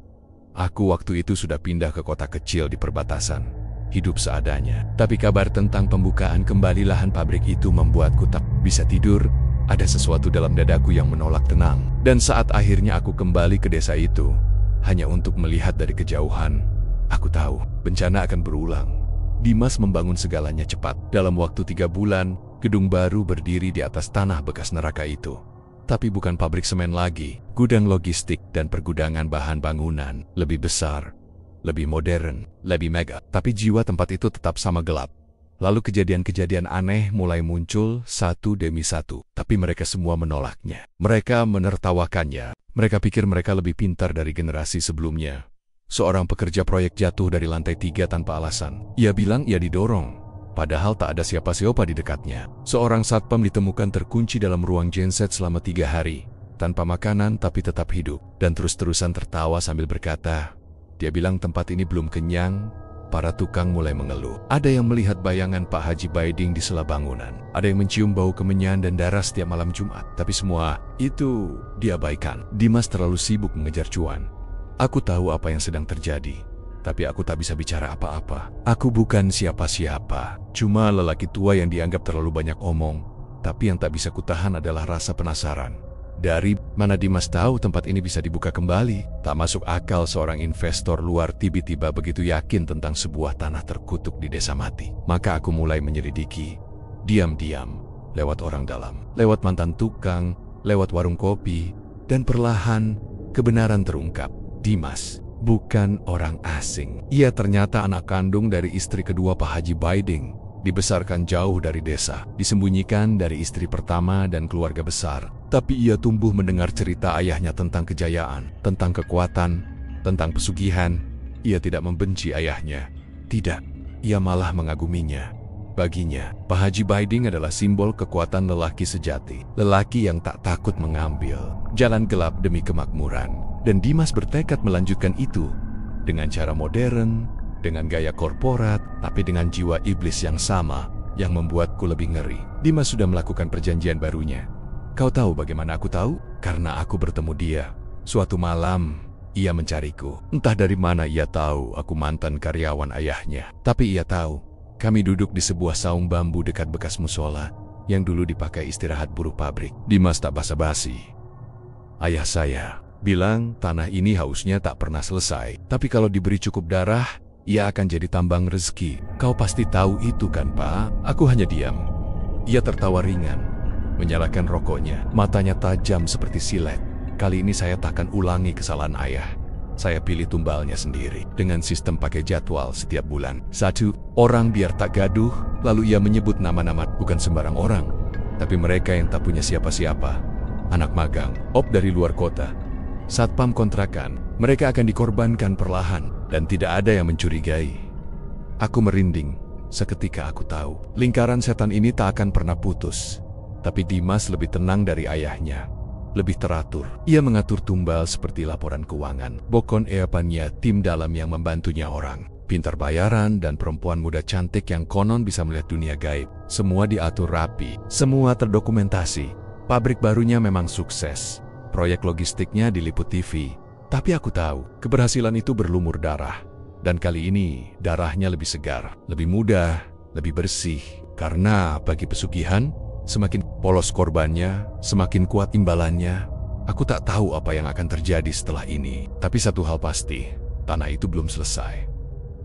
Aku waktu itu sudah pindah ke kota kecil di perbatasan, hidup seadanya. Tapi kabar tentang pembukaan kembali lahan pabrik itu membuatku tak bisa tidur. Ada sesuatu dalam dadaku yang menolak tenang. Dan saat akhirnya aku kembali ke desa itu, hanya untuk melihat dari kejauhan, aku tahu bencana akan berulang. Dimas membangun segalanya cepat. Dalam waktu 3 bulan, gedung baru berdiri di atas tanah bekas neraka itu. Tapi bukan pabrik semen lagi, gudang logistik dan pergudangan bahan bangunan. Lebih besar, lebih modern, lebih mega. Tapi jiwa tempat itu tetap sama gelap. Lalu kejadian-kejadian aneh mulai muncul satu demi satu, tapi mereka semua menolaknya. Mereka menertawakannya. Mereka pikir mereka lebih pintar dari generasi sebelumnya. Seorang pekerja proyek jatuh dari lantai 3 tanpa alasan. Ia bilang ia didorong, padahal tak ada siapa-siapa di dekatnya. Seorang satpam ditemukan terkunci dalam ruang genset selama 3 hari, tanpa makanan tapi tetap hidup, dan terus-terusan tertawa sambil berkata, dia bilang tempat ini belum kenyang. Para tukang mulai mengeluh. Ada yang melihat bayangan Pak Haji Baiding di sela bangunan. Ada yang mencium bau kemenyan dan darah setiap malam Jumat. Tapi semua itu diabaikan. Dimas terlalu sibuk mengejar cuan. Aku tahu apa yang sedang terjadi, tapi aku tak bisa bicara apa-apa. Aku bukan siapa-siapa, cuma lelaki tua yang dianggap terlalu banyak omong. Tapi yang tak bisa kutahan adalah rasa penasaran. Dari mana Dimas tahu tempat ini bisa dibuka kembali? Tak masuk akal seorang investor luar tiba-tiba begitu yakin tentang sebuah tanah terkutuk di desa mati. Maka aku mulai menyelidiki, diam-diam, lewat orang dalam, lewat mantan tukang, lewat warung kopi, dan perlahan kebenaran terungkap. Dimas bukan orang asing. Ia ternyata anak kandung dari istri kedua Pak Haji Baiding. Dibesarkan jauh dari desa, disembunyikan dari istri pertama dan keluarga besar. Tapi ia tumbuh mendengar cerita ayahnya tentang kejayaan, tentang kekuatan, tentang pesugihan. Ia tidak membenci ayahnya. Tidak, ia malah mengaguminya. Baginya, Pak Haji Baiding adalah simbol kekuatan lelaki sejati. Lelaki yang tak takut mengambil jalan gelap demi kemakmuran. Dan Dimas bertekad melanjutkan itu dengan cara modern, dengan gaya korporat, tapi dengan jiwa iblis yang sama, yang membuatku lebih ngeri. Dimas sudah melakukan perjanjian barunya. Kau tahu bagaimana aku tahu? Karena aku bertemu dia. Suatu malam, ia mencariku. Entah dari mana ia tahu aku mantan karyawan ayahnya. Tapi ia tahu, kami duduk di sebuah saung bambu dekat bekas musola, yang dulu dipakai istirahat buruh pabrik. Dimas tak basa-basi. Ayah saya bilang tanah ini hausnya tak pernah selesai. Tapi kalau diberi cukup darah, ia akan jadi tambang rezeki. Kau pasti tahu itu kan, Pak? Aku hanya diam. Ia tertawa ringan, menyalakan rokoknya. Matanya tajam seperti silet. Kali ini saya takkan ulangi kesalahan ayah. Saya pilih tumbalnya sendiri, dengan sistem pakai jadwal setiap bulan. 1 orang biar tak gaduh, lalu ia menyebut nama-nama, bukan sembarang orang, tapi mereka yang tak punya siapa-siapa. Anak magang, op dari luar kota, satpam kontrakan, mereka akan dikorbankan perlahan, dan tidak ada yang mencurigai. Aku merinding, seketika aku tahu, lingkaran setan ini tak akan pernah putus. Tapi Dimas lebih tenang dari ayahnya. Lebih teratur. Ia mengatur tumbal seperti laporan keuangan. Bokon Eapannya tim dalam yang membantunya orang. Pintar bayaran dan perempuan muda cantik yang konon bisa melihat dunia gaib. Semua diatur rapi. Semua terdokumentasi. Pabrik barunya memang sukses. Proyek logistiknya diliput TV. Tapi aku tahu, keberhasilan itu berlumur darah. Dan kali ini, darahnya lebih segar, lebih mudah, lebih bersih. Karena bagi pesugihan, semakin polos korbannya, semakin kuat imbalannya. Aku tak tahu apa yang akan terjadi setelah ini. Tapi satu hal pasti, tanah itu belum selesai.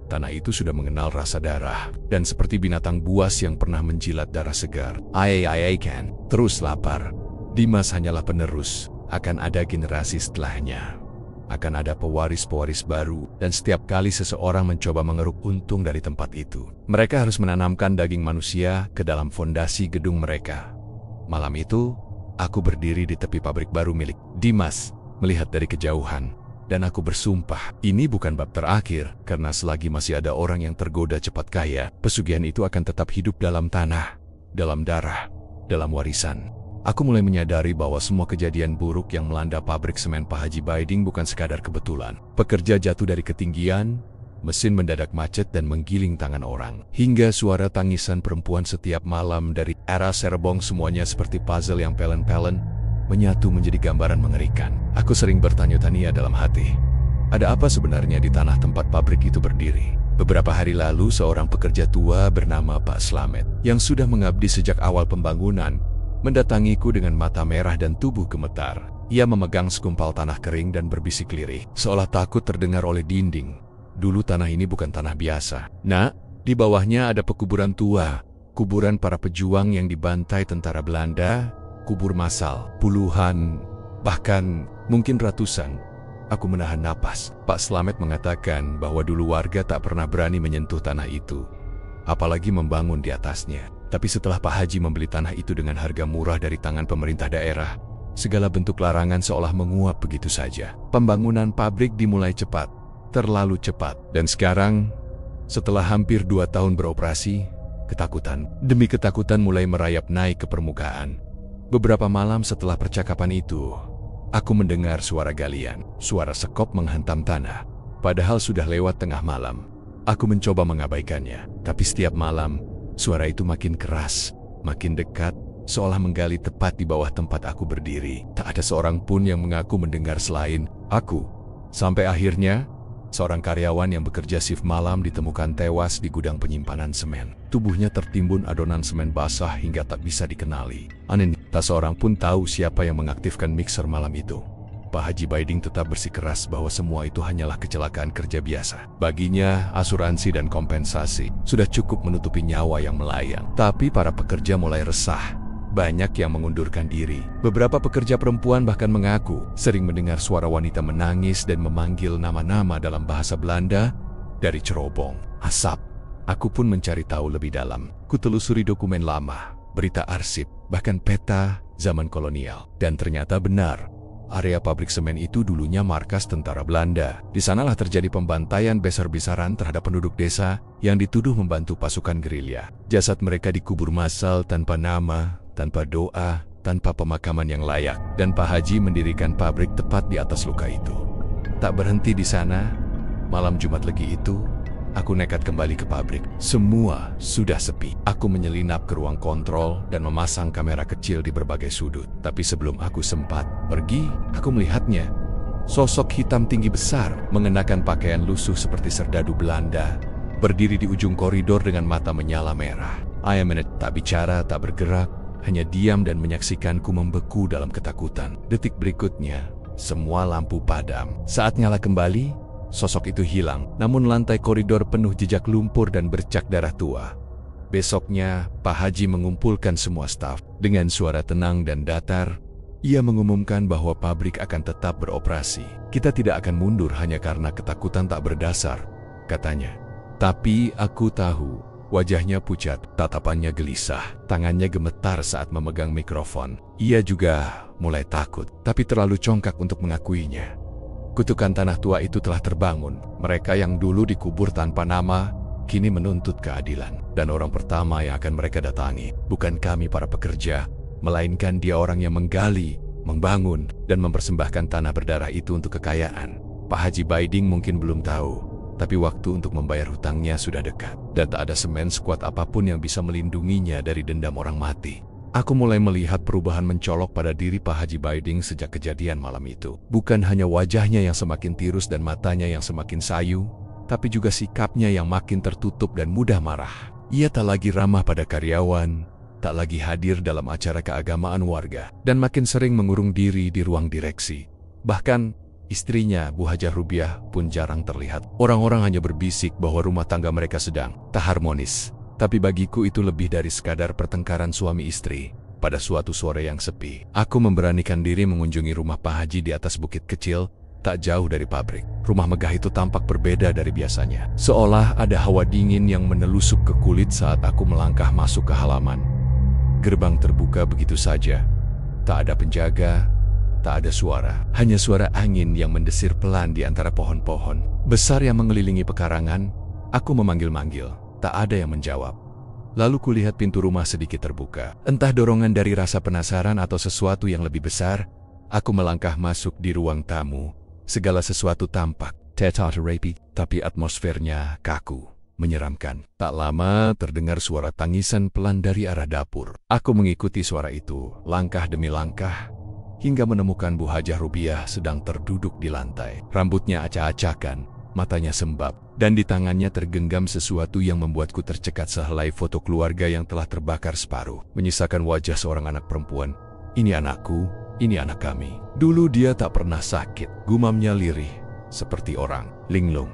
Tanah itu sudah mengenal rasa darah. Dan seperti binatang buas yang pernah menjilat darah segar. Kan terus lapar. Dimas hanyalah penerus. Akan ada generasi setelahnya. Akan ada pewaris-pewaris baru, dan setiap kali seseorang mencoba mengeruk untung dari tempat itu, mereka harus menanamkan daging manusia ke dalam fondasi gedung mereka. Malam itu, aku berdiri di tepi pabrik baru milik Dimas, melihat dari kejauhan, dan aku bersumpah, ini bukan bab terakhir, karena selagi masih ada orang yang tergoda cepat kaya, pesugihan itu akan tetap hidup dalam tanah, dalam darah, dalam warisan. Aku mulai menyadari bahwa semua kejadian buruk yang melanda pabrik semen Pak Haji Baiding bukan sekadar kebetulan. Pekerja jatuh dari ketinggian, mesin mendadak macet dan menggiling tangan orang. Hingga suara tangisan perempuan setiap malam dari era Serbong, semuanya seperti puzzle yang pelen-pelen, menyatu menjadi gambaran mengerikan. Aku sering bertanya-tanya dalam hati, ada apa sebenarnya di tanah tempat pabrik itu berdiri? Beberapa hari lalu seorang pekerja tua bernama Pak Slamet, yang sudah mengabdi sejak awal pembangunan, mendatangiku dengan mata merah dan tubuh gemetar. Ia memegang segumpal tanah kering dan berbisik lirih, seolah takut terdengar oleh dinding. Dulu tanah ini bukan tanah biasa. Nak, di bawahnya ada pekuburan tua, kuburan para pejuang yang dibantai tentara Belanda, kubur massal, puluhan, bahkan mungkin ratusan. Aku menahan napas. Pak Slamet mengatakan bahwa dulu warga tak pernah berani menyentuh tanah itu, apalagi membangun di atasnya. Tapi setelah Pak Haji membeli tanah itu dengan harga murah dari tangan pemerintah daerah, segala bentuk larangan seolah menguap begitu saja. Pembangunan pabrik dimulai cepat, terlalu cepat. Dan sekarang, setelah hampir 2 tahun beroperasi, ketakutan demi ketakutan mulai merayap naik ke permukaan. Beberapa malam setelah percakapan itu, aku mendengar suara galian, suara sekop menghantam tanah. Padahal sudah lewat tengah malam. Aku mencoba mengabaikannya, tapi setiap malam, suara itu makin keras, makin dekat, seolah menggali tepat di bawah tempat aku berdiri. Tak ada seorang pun yang mengaku mendengar selain aku. Sampai akhirnya, seorang karyawan yang bekerja shift malam ditemukan tewas di gudang penyimpanan semen. Tubuhnya tertimbun adonan semen basah hingga tak bisa dikenali. Aneh, tak seorang pun tahu siapa yang mengaktifkan mixer malam itu. Pak Haji Baiding tetap bersikeras bahwa semua itu hanyalah kecelakaan kerja biasa. Baginya, asuransi dan kompensasi sudah cukup menutupi nyawa yang melayang. Tapi para pekerja mulai resah. Banyak yang mengundurkan diri. Beberapa pekerja perempuan bahkan mengaku sering mendengar suara wanita menangis dan memanggil nama-nama dalam bahasa Belanda dari cerobong, asap. Aku pun mencari tahu lebih dalam. Kutelusuri dokumen lama, berita arsip, bahkan peta zaman kolonial. Dan ternyata benar. Area pabrik semen itu dulunya markas tentara Belanda. Di sanalah terjadi pembantaian besar-besaran terhadap penduduk desa yang dituduh membantu pasukan gerilya. Jasad mereka dikubur massal tanpa nama, tanpa doa, tanpa pemakaman yang layak. Dan Pak Haji mendirikan pabrik tepat di atas luka itu. Tak berhenti di sana, malam Jumat Legi itu, aku nekat kembali ke pabrik. Semua sudah sepi. Aku menyelinap ke ruang kontrol dan memasang kamera kecil di berbagai sudut. Tapi sebelum aku sempat pergi, aku melihatnya. Sosok hitam tinggi besar, mengenakan pakaian lusuh seperti serdadu Belanda, berdiri di ujung koridor dengan mata menyala merah. Tak bicara, tak bergerak, hanya diam dan menyaksikanku membeku dalam ketakutan. Detik berikutnya, semua lampu padam. Saat nyala kembali, sosok itu hilang, namun lantai koridor penuh jejak lumpur dan bercak darah tua. Besoknya, Pak Haji mengumpulkan semua staf. Dengan suara tenang dan datar, ia mengumumkan bahwa pabrik akan tetap beroperasi. Kita tidak akan mundur hanya karena ketakutan tak berdasar, katanya. Tapi aku tahu, wajahnya pucat, tatapannya gelisah, tangannya gemetar saat memegang mikrofon. Ia juga mulai takut, tapi terlalu congkak untuk mengakuinya. Kutukan tanah tua itu telah terbangun. Mereka yang dulu dikubur tanpa nama, kini menuntut keadilan. Dan orang pertama yang akan mereka datangi, bukan kami para pekerja, melainkan dia orang yang menggali, membangun, dan mempersembahkan tanah berdarah itu untuk kekayaan. Pak Haji Baiding mungkin belum tahu, tapi waktu untuk membayar hutangnya sudah dekat. Dan tak ada semen sekuat apapun yang bisa melindunginya dari dendam orang mati. Aku mulai melihat perubahan mencolok pada diri Pak Haji Baiding sejak kejadian malam itu. Bukan hanya wajahnya yang semakin tirus dan matanya yang semakin sayu, tapi juga sikapnya yang makin tertutup dan mudah marah. Ia tak lagi ramah pada karyawan, tak lagi hadir dalam acara keagamaan warga, dan makin sering mengurung diri di ruang direksi. Bahkan, istrinya, Bu Hajah Rubiah, pun jarang terlihat. Orang-orang hanya berbisik bahwa rumah tangga mereka sedang tak harmonis. Tapi bagiku itu lebih dari sekadar pertengkaran suami istri. Pada suatu sore yang sepi, aku memberanikan diri mengunjungi rumah Pak Haji di atas bukit kecil, tak jauh dari pabrik. Rumah megah itu tampak berbeda dari biasanya. Seolah ada hawa dingin yang menelusup ke kulit saat aku melangkah masuk ke halaman. Gerbang terbuka begitu saja. Tak ada penjaga, tak ada suara. Hanya suara angin yang mendesir pelan di antara pohon-pohon besar yang mengelilingi pekarangan. Aku memanggil-manggil. Tak ada yang menjawab. Lalu kulihat pintu rumah sedikit terbuka. Entah dorongan dari rasa penasaran atau sesuatu yang lebih besar, aku melangkah masuk di ruang tamu. Segala sesuatu tampak rapi, tapi atmosfernya kaku, menyeramkan. Tak lama terdengar suara tangisan pelan dari arah dapur. Aku mengikuti suara itu, langkah demi langkah, hingga menemukan Bu Hajah Rubiah sedang terduduk di lantai. Rambutnya acak-acakan, matanya sembab, dan di tangannya tergenggam sesuatu yang membuatku tercekat sehelai foto keluarga yang telah terbakar separuh, menyisakan wajah seorang anak perempuan. Ini anakku, ini anak kami. Dulu dia tak pernah sakit, gumamnya lirih, seperti orang linglung.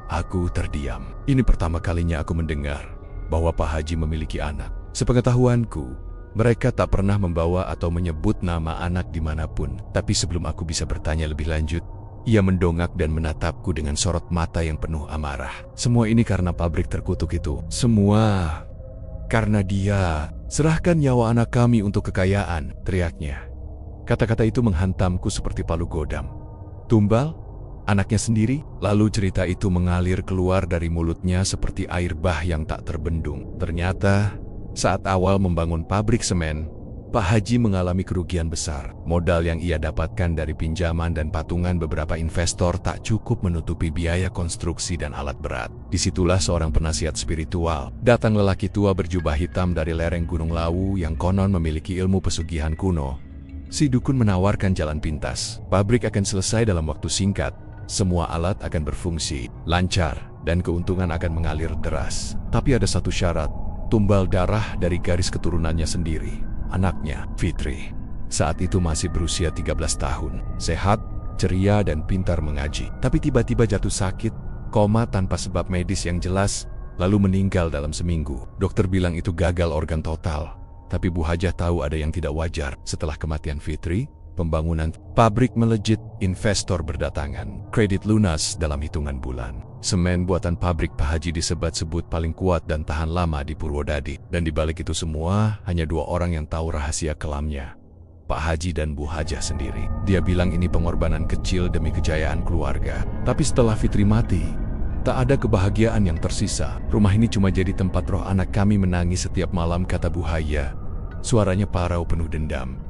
Aku terdiam. Ini pertama kalinya aku mendengar bahwa Pak Haji memiliki anak. Sepengetahuanku, mereka tak pernah membawa atau menyebut nama anak dimanapun. Tapi sebelum aku bisa bertanya lebih lanjut, ia mendongak dan menatapku dengan sorot mata yang penuh amarah. Semua ini karena pabrik terkutuk itu. Semua karena dia. Serahkan nyawa anak kami untuk kekayaan, teriaknya. Kata-kata itu menghantamku seperti palu godam. Tumbal? Anaknya sendiri? Lalu cerita itu mengalir keluar dari mulutnya seperti air bah yang tak terbendung. Ternyata, saat awal membangun pabrik semen, Pak Haji mengalami kerugian besar. Modal yang ia dapatkan dari pinjaman dan patungan beberapa investor tak cukup menutupi biaya konstruksi dan alat berat. Disitulah seorang penasihat spiritual. Datang lelaki tua berjubah hitam dari lereng Gunung Lawu yang konon memiliki ilmu pesugihan kuno. Si dukun menawarkan jalan pintas. Pabrik akan selesai dalam waktu singkat. Semua alat akan berfungsi lancar dan keuntungan akan mengalir deras. Tapi ada satu syarat, tumbal darah dari garis keturunannya sendiri. Anaknya, Fitri, saat itu masih berusia 13 tahun, sehat, ceria dan pintar mengaji. Tapi tiba-tiba jatuh sakit, koma tanpa sebab medis yang jelas, lalu meninggal dalam seminggu. Dokter bilang itu gagal organ total. Tapi Bu Hajah tahu ada yang tidak wajar. Setelah kematian Fitri, pembangunan pabrik melejit, investor berdatangan. Kredit lunas dalam hitungan bulan. Semen buatan pabrik Pak Haji disebut-sebut paling kuat dan tahan lama di Purwodadi. Dan di balik itu semua, hanya dua orang yang tahu rahasia kelamnya. Pak Haji dan Bu Hajah sendiri. Dia bilang ini pengorbanan kecil demi kejayaan keluarga. Tapi setelah Fitri mati, tak ada kebahagiaan yang tersisa. Rumah ini cuma jadi tempat roh anak kami menangis setiap malam, kata Bu Hajah. Suaranya parau penuh dendam.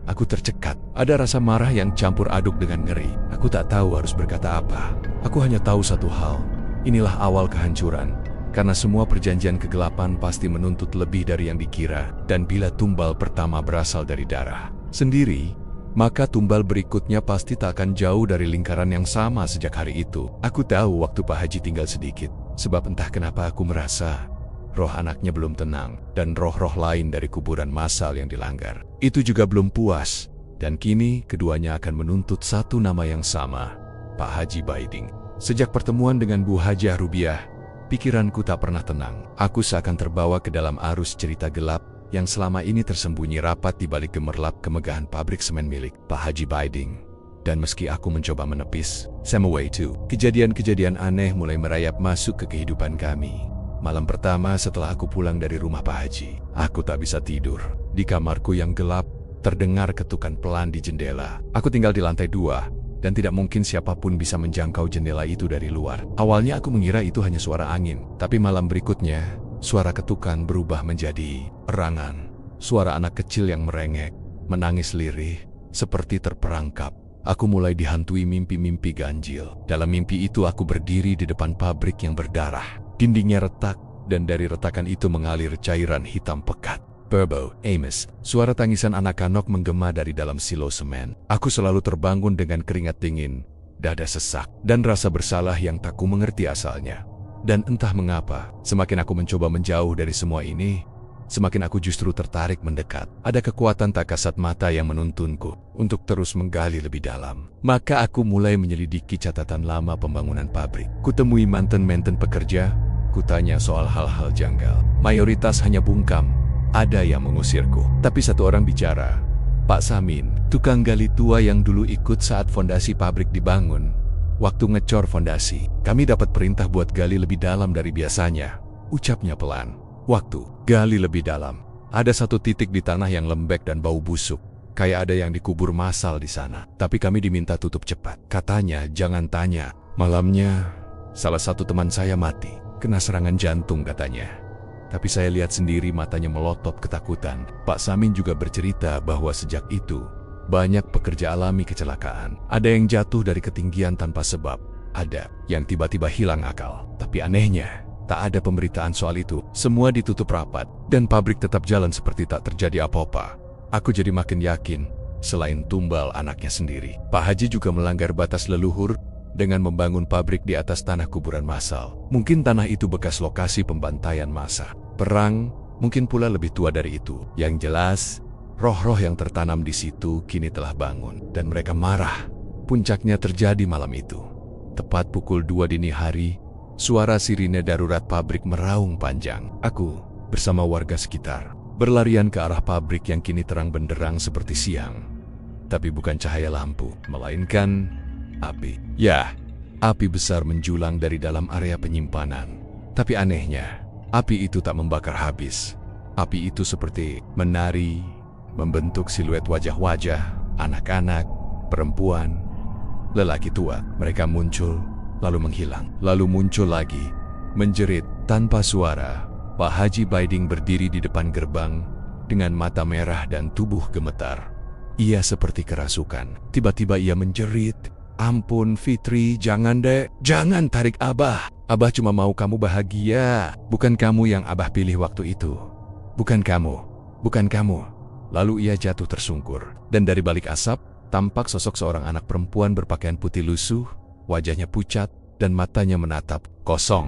Aku tercekat. Ada rasa marah yang campur aduk dengan ngeri. Aku tak tahu harus berkata apa. Aku hanya tahu satu hal. Inilah awal kehancuran. Karena semua perjanjian kegelapan pasti menuntut lebih dari yang dikira. Dan bila tumbal pertama berasal dari darah sendiri, maka tumbal berikutnya pasti tak akan jauh dari lingkaran yang sama sejak hari itu. Aku tahu waktu Pak Haji tinggal sedikit. Sebab entah kenapa aku merasa roh anaknya belum tenang, dan roh-roh lain dari kuburan massal yang dilanggar itu juga belum puas. Dan kini keduanya akan menuntut satu nama yang sama, Pak Haji Baiding. Sejak pertemuan dengan Bu Hajah Rubiah, pikiranku tak pernah tenang. Aku seakan terbawa ke dalam arus cerita gelap yang selama ini tersembunyi rapat di balik gemerlap kemegahan pabrik semen milik Pak Haji Baiding. Dan meski aku mencoba menepis, same way too, kejadian-kejadian aneh mulai merayap masuk ke kehidupan kami. Malam pertama setelah aku pulang dari rumah Pak Haji, aku tak bisa tidur. Di kamarku yang gelap, terdengar ketukan pelan di jendela. Aku tinggal di lantai 2, dan tidak mungkin siapapun bisa menjangkau jendela itu dari luar. Awalnya aku mengira itu hanya suara angin, tapi malam berikutnya, suara ketukan berubah menjadi erangan. Suara anak kecil yang merengek, menangis lirih, seperti terperangkap. Aku mulai dihantui mimpi-mimpi ganjil. Dalam mimpi itu aku berdiri di depan pabrik yang berdarah. Dindingnya retak, dan dari retakan itu mengalir cairan hitam pekat. Burbo, Amos, suara tangisan anak-anak menggema dari dalam silo semen. Aku selalu terbangun dengan keringat dingin, dada sesak, dan rasa bersalah yang tak ku mengerti asalnya. Dan entah mengapa, semakin aku mencoba menjauh dari semua ini, semakin aku justru tertarik mendekat. Ada kekuatan tak kasat mata yang menuntunku untuk terus menggali lebih dalam. Maka aku mulai menyelidiki catatan lama pembangunan pabrik. Kutemui mantan-mantan pekerja, kutanya soal hal-hal janggal. Mayoritas hanya bungkam. Ada yang mengusirku, tapi satu orang bicara. Pak Samin, tukang gali tua yang dulu ikut saat fondasi pabrik dibangun. Waktu ngecor fondasi, kami dapat perintah buat gali lebih dalam dari biasanya. Ucapnya pelan. Waktu gali lebih dalam, ada satu titik di tanah yang lembek dan bau busuk. Kayak ada yang dikubur massal di sana. Tapi kami diminta tutup cepat. Katanya jangan tanya. Malamnya, salah satu teman saya mati. Kena serangan jantung katanya. Tapi saya lihat sendiri matanya melotot ketakutan. Pak Samin juga bercerita bahwa sejak itu, banyak pekerja alami kecelakaan. Ada yang jatuh dari ketinggian tanpa sebab. Ada yang tiba-tiba hilang akal. Tapi anehnya, tak ada pemberitaan soal itu. Semua ditutup rapat, dan pabrik tetap jalan seperti tak terjadi apa-apa. Aku jadi makin yakin, selain tumbal anaknya sendiri, Pak Haji juga melanggar batas leluhur dengan membangun pabrik di atas tanah kuburan massal. Mungkin tanah itu bekas lokasi pembantaian massa. Perang mungkin pula lebih tua dari itu. Yang jelas, roh-roh yang tertanam di situ kini telah bangun, dan mereka marah. Puncaknya terjadi malam itu. Tepat pukul 2 dini hari, suara sirine darurat pabrik meraung panjang. Aku, bersama warga sekitar, berlarian ke arah pabrik yang kini terang benderang seperti siang. Tapi bukan cahaya lampu, melainkan api. Ya, api besar menjulang dari dalam area penyimpanan. Tapi anehnya, api itu tak membakar habis. Api itu seperti menari, membentuk siluet wajah-wajah, anak-anak, perempuan, lelaki tua. Mereka muncul, lalu menghilang, lalu muncul lagi, menjerit tanpa suara. Pak Haji Baiding berdiri di depan gerbang dengan mata merah dan tubuh gemetar. Ia seperti kerasukan. Tiba-tiba ia menjerit, "Ampun Fitri, jangan dek, jangan tarik Abah. Abah cuma mau kamu bahagia. Bukan kamu yang Abah pilih waktu itu. Bukan kamu, bukan kamu." Lalu ia jatuh tersungkur. Dan dari balik asap, tampak sosok seorang anak perempuan berpakaian putih lusuh, wajahnya pucat, dan matanya menatap kosong.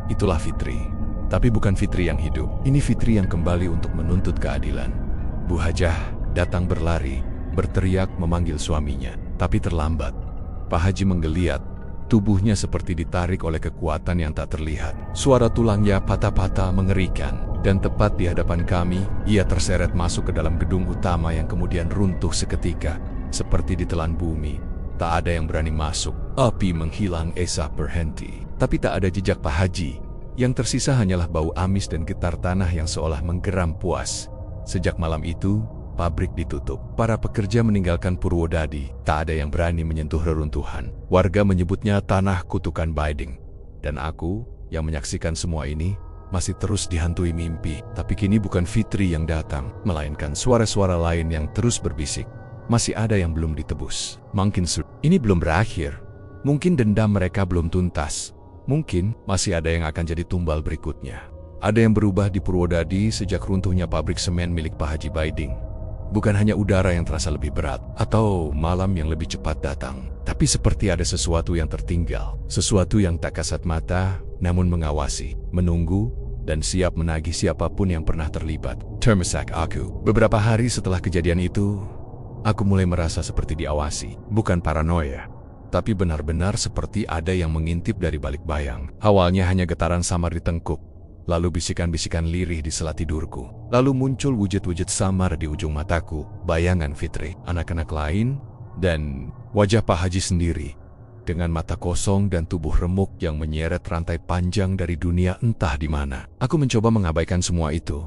Itulah Fitri. Tapi bukan Fitri yang hidup. Ini Fitri yang kembali untuk menuntut keadilan. Bu Hajah datang berlari, berteriak memanggil suaminya. Tapi terlambat. Pak Haji menggeliat. Tubuhnya seperti ditarik oleh kekuatan yang tak terlihat. Suara tulangnya patah-patah mengerikan. Dan tepat di hadapan kami, ia terseret masuk ke dalam gedung utama yang kemudian runtuh seketika. Seperti ditelan bumi. Tak ada yang berani masuk. Api menghilang, Esa berhenti. Tapi tak ada jejak Pak Haji. Yang tersisa hanyalah bau amis dan getar tanah yang seolah menggeram puas. Sejak malam itu, pabrik ditutup. Para pekerja meninggalkan Purwodadi. Tak ada yang berani menyentuh reruntuhan. Warga menyebutnya tanah kutukan Baiding. Dan aku, yang menyaksikan semua ini, masih terus dihantui mimpi. Tapi kini bukan Fitri yang datang, melainkan suara-suara lain yang terus berbisik. Masih ada yang belum ditebus. Mungkin ini belum berakhir. Mungkin dendam mereka belum tuntas. Mungkin masih ada yang akan jadi tumbal berikutnya. Ada yang berubah di Purwodadi sejak runtuhnya pabrik semen milik Pak Haji Baiding. Bukan hanya udara yang terasa lebih berat, atau malam yang lebih cepat datang. Tapi seperti ada sesuatu yang tertinggal. Sesuatu yang tak kasat mata, namun mengawasi, menunggu, dan siap menagih siapapun yang pernah terlibat. Termesak aku. Beberapa hari setelah kejadian itu, aku mulai merasa seperti diawasi. Bukan paranoia, tapi benar-benar seperti ada yang mengintip dari balik bayang. Awalnya hanya getaran samar di tengkuk, lalu bisikan-bisikan lirih di sela tidurku. Lalu muncul wujud-wujud samar di ujung mataku, bayangan Fitri, anak-anak lain, dan wajah Pak Haji sendiri, dengan mata kosong dan tubuh remuk yang menyeret rantai panjang dari dunia entah di mana. Aku mencoba mengabaikan semua itu,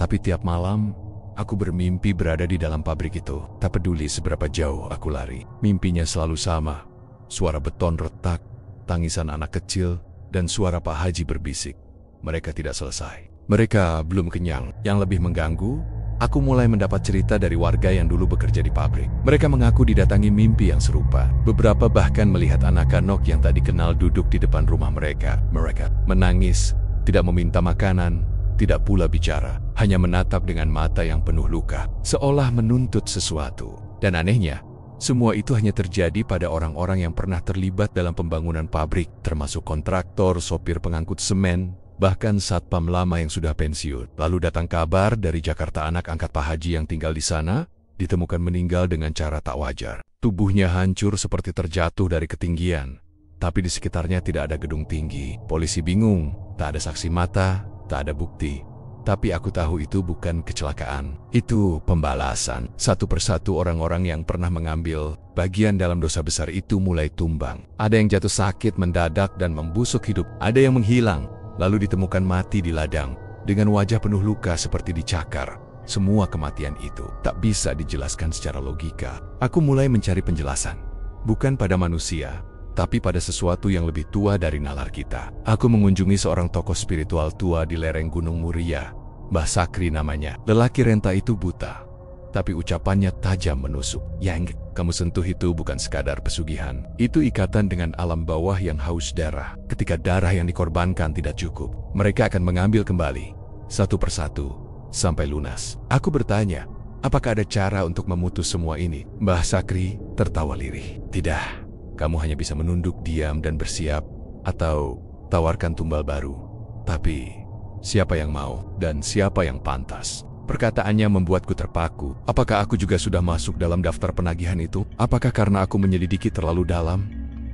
tapi tiap malam aku bermimpi berada di dalam pabrik itu. Tak peduli seberapa jauh aku lari, mimpinya selalu sama. Suara beton retak, tangisan anak kecil, dan suara Pak Haji berbisik. Mereka tidak selesai. Mereka belum kenyang. Yang lebih mengganggu, aku mulai mendapat cerita dari warga yang dulu bekerja di pabrik. Mereka mengaku didatangi mimpi yang serupa. Beberapa bahkan melihat anak-anak yang tak dikenal duduk di depan rumah mereka. Mereka menangis, tidak meminta makanan, tidak pula bicara, hanya menatap dengan mata yang penuh luka, seolah menuntut sesuatu. Dan anehnya, semua itu hanya terjadi pada orang-orang yang pernah terlibat dalam pembangunan pabrik, termasuk kontraktor, sopir pengangkut semen, bahkan satpam lama yang sudah pensiun. Lalu datang kabar dari Jakarta, anak angkat Pak Haji yang tinggal di sana ditemukan meninggal dengan cara tak wajar. Tubuhnya hancur seperti terjatuh dari ketinggian, tapi di sekitarnya tidak ada gedung tinggi. Polisi bingung, tak ada saksi mata, tak ada bukti. Tapi aku tahu itu bukan kecelakaan. Itu pembalasan. Satu persatu orang-orang yang pernah mengambil bagian dalam dosa besar itu mulai tumbang. Ada yang jatuh sakit mendadak dan membusuk hidup. Ada yang menghilang, lalu ditemukan mati di ladang, dengan wajah penuh luka seperti dicakar. Semua kematian itu tak bisa dijelaskan secara logika. Aku mulai mencari penjelasan. Bukan pada manusia, tapi pada sesuatu yang lebih tua dari nalar kita. Aku mengunjungi seorang tokoh spiritual tua di lereng Gunung Muria, Mbah Sakri namanya. Lelaki renta itu buta, tapi ucapannya tajam menusuk. Yang kamu sentuh itu bukan sekadar pesugihan. Itu ikatan dengan alam bawah yang haus darah. Ketika darah yang dikorbankan tidak cukup, mereka akan mengambil kembali, satu persatu, sampai lunas. Aku bertanya, apakah ada cara untuk memutus semua ini? Mbah Sakri tertawa lirih. Tidak. Kamu hanya bisa menunduk diam dan bersiap, atau tawarkan tumbal baru. Tapi, siapa yang mau dan siapa yang pantas? Perkataannya membuatku terpaku. Apakah aku juga sudah masuk dalam daftar penagihan itu? Apakah karena aku menyelidiki terlalu dalam,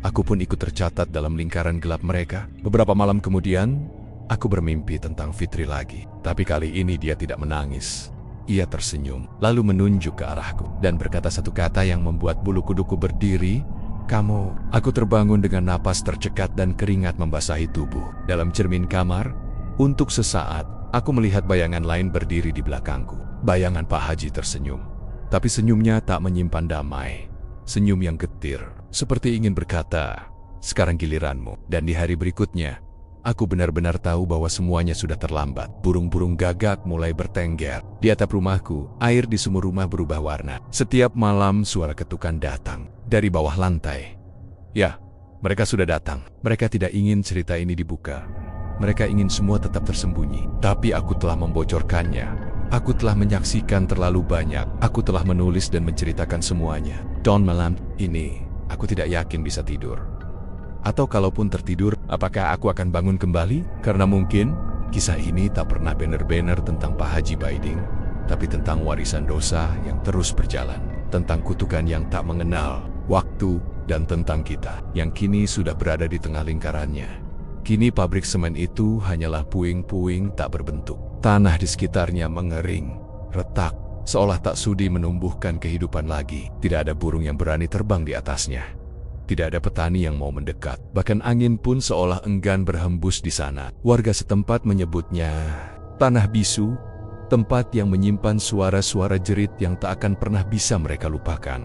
aku pun ikut tercatat dalam lingkaran gelap mereka? Beberapa malam kemudian, aku bermimpi tentang Fitri lagi. Tapi kali ini dia tidak menangis. Ia tersenyum, lalu menunjuk ke arahku, dan berkata satu kata yang membuat bulu kuduku berdiri. Kamu. Aku terbangun dengan napas tercekat dan keringat membasahi tubuh. Dalam cermin kamar, untuk sesaat, aku melihat bayangan lain berdiri di belakangku. Bayangan Pak Haji tersenyum. Tapi senyumnya tak menyimpan damai. Senyum yang getir, seperti ingin berkata, sekarang giliranmu. Dan di hari berikutnya, aku benar-benar tahu bahwa semuanya sudah terlambat. Burung-burung gagak mulai bertengger. Di atap rumahku, air di sumur rumah berubah warna. Setiap malam suara ketukan datang dari bawah lantai. Ya, mereka sudah datang. Mereka tidak ingin cerita ini dibuka. Mereka ingin semua tetap tersembunyi. Tapi aku telah membocorkannya. Aku telah menyaksikan terlalu banyak. Aku telah menulis dan menceritakan semuanya. Don malam ini, aku tidak yakin bisa tidur. Atau kalaupun tertidur, apakah aku akan bangun kembali? Karena mungkin kisah ini tak pernah benar-benar tentang Pak Haji Baiding, tapi tentang warisan dosa yang terus berjalan. Tentang kutukan yang tak mengenal waktu, dan tentang kita yang kini sudah berada di tengah lingkarannya. Kini pabrik semen itu hanyalah puing-puing tak berbentuk. Tanah di sekitarnya mengering, retak, seolah tak sudi menumbuhkan kehidupan lagi. Tidak ada burung yang berani terbang di atasnya. Tidak ada petani yang mau mendekat. Bahkan angin pun seolah enggan berhembus di sana. Warga setempat menyebutnya tanah bisu, tempat yang menyimpan suara-suara jerit yang tak akan pernah bisa mereka lupakan.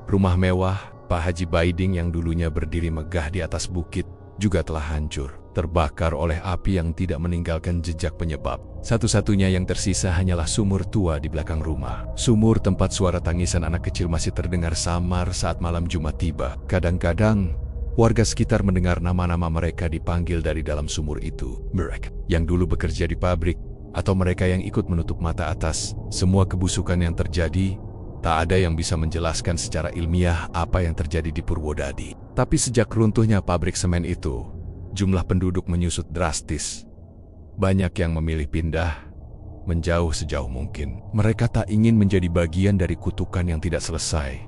Rumah mewah Pak Haji Baiding yang dulunya berdiri megah di atas bukit juga telah hancur, terbakar oleh api yang tidak meninggalkan jejak penyebab. Satu-satunya yang tersisa hanyalah sumur tua di belakang rumah. Sumur tempat suara tangisan anak kecil masih terdengar samar saat malam Jumat tiba. Kadang-kadang, warga sekitar mendengar nama-nama mereka dipanggil dari dalam sumur itu. Mereka yang dulu bekerja di pabrik, atau mereka yang ikut menutup mata atas semua kebusukan yang terjadi. Tak ada yang bisa menjelaskan secara ilmiah apa yang terjadi di Purwodadi. Tapi sejak runtuhnya pabrik semen itu, jumlah penduduk menyusut drastis. Banyak yang memilih pindah, menjauh sejauh mungkin. Mereka tak ingin menjadi bagian dari kutukan yang tidak selesai.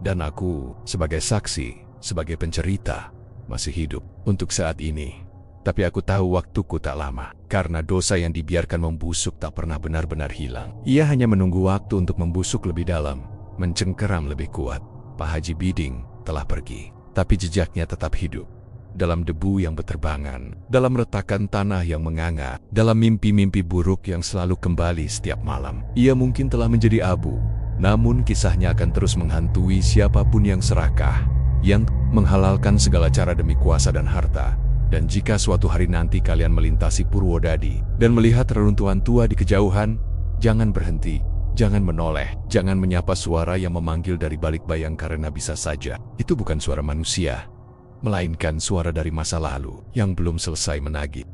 Dan aku, sebagai saksi, sebagai pencerita, masih hidup untuk saat ini. Tapi aku tahu waktuku tak lama, karena dosa yang dibiarkan membusuk tak pernah benar-benar hilang. Ia hanya menunggu waktu untuk membusuk lebih dalam, mencengkeram lebih kuat. Pak Haji Biding telah pergi, tapi jejaknya tetap hidup. Dalam debu yang berterbangan, dalam retakan tanah yang menganga, dalam mimpi-mimpi buruk yang selalu kembali setiap malam. Ia mungkin telah menjadi abu, namun kisahnya akan terus menghantui siapapun yang serakah, yang menghalalkan segala cara demi kuasa dan harta. Dan jika suatu hari nanti kalian melintasi Purwodadi dan melihat reruntuhan tua di kejauhan, jangan berhenti, jangan menoleh, jangan menyapa suara yang memanggil dari balik bayang, karena bisa saja itu bukan suara manusia, melainkan suara dari masa lalu yang belum selesai menagih.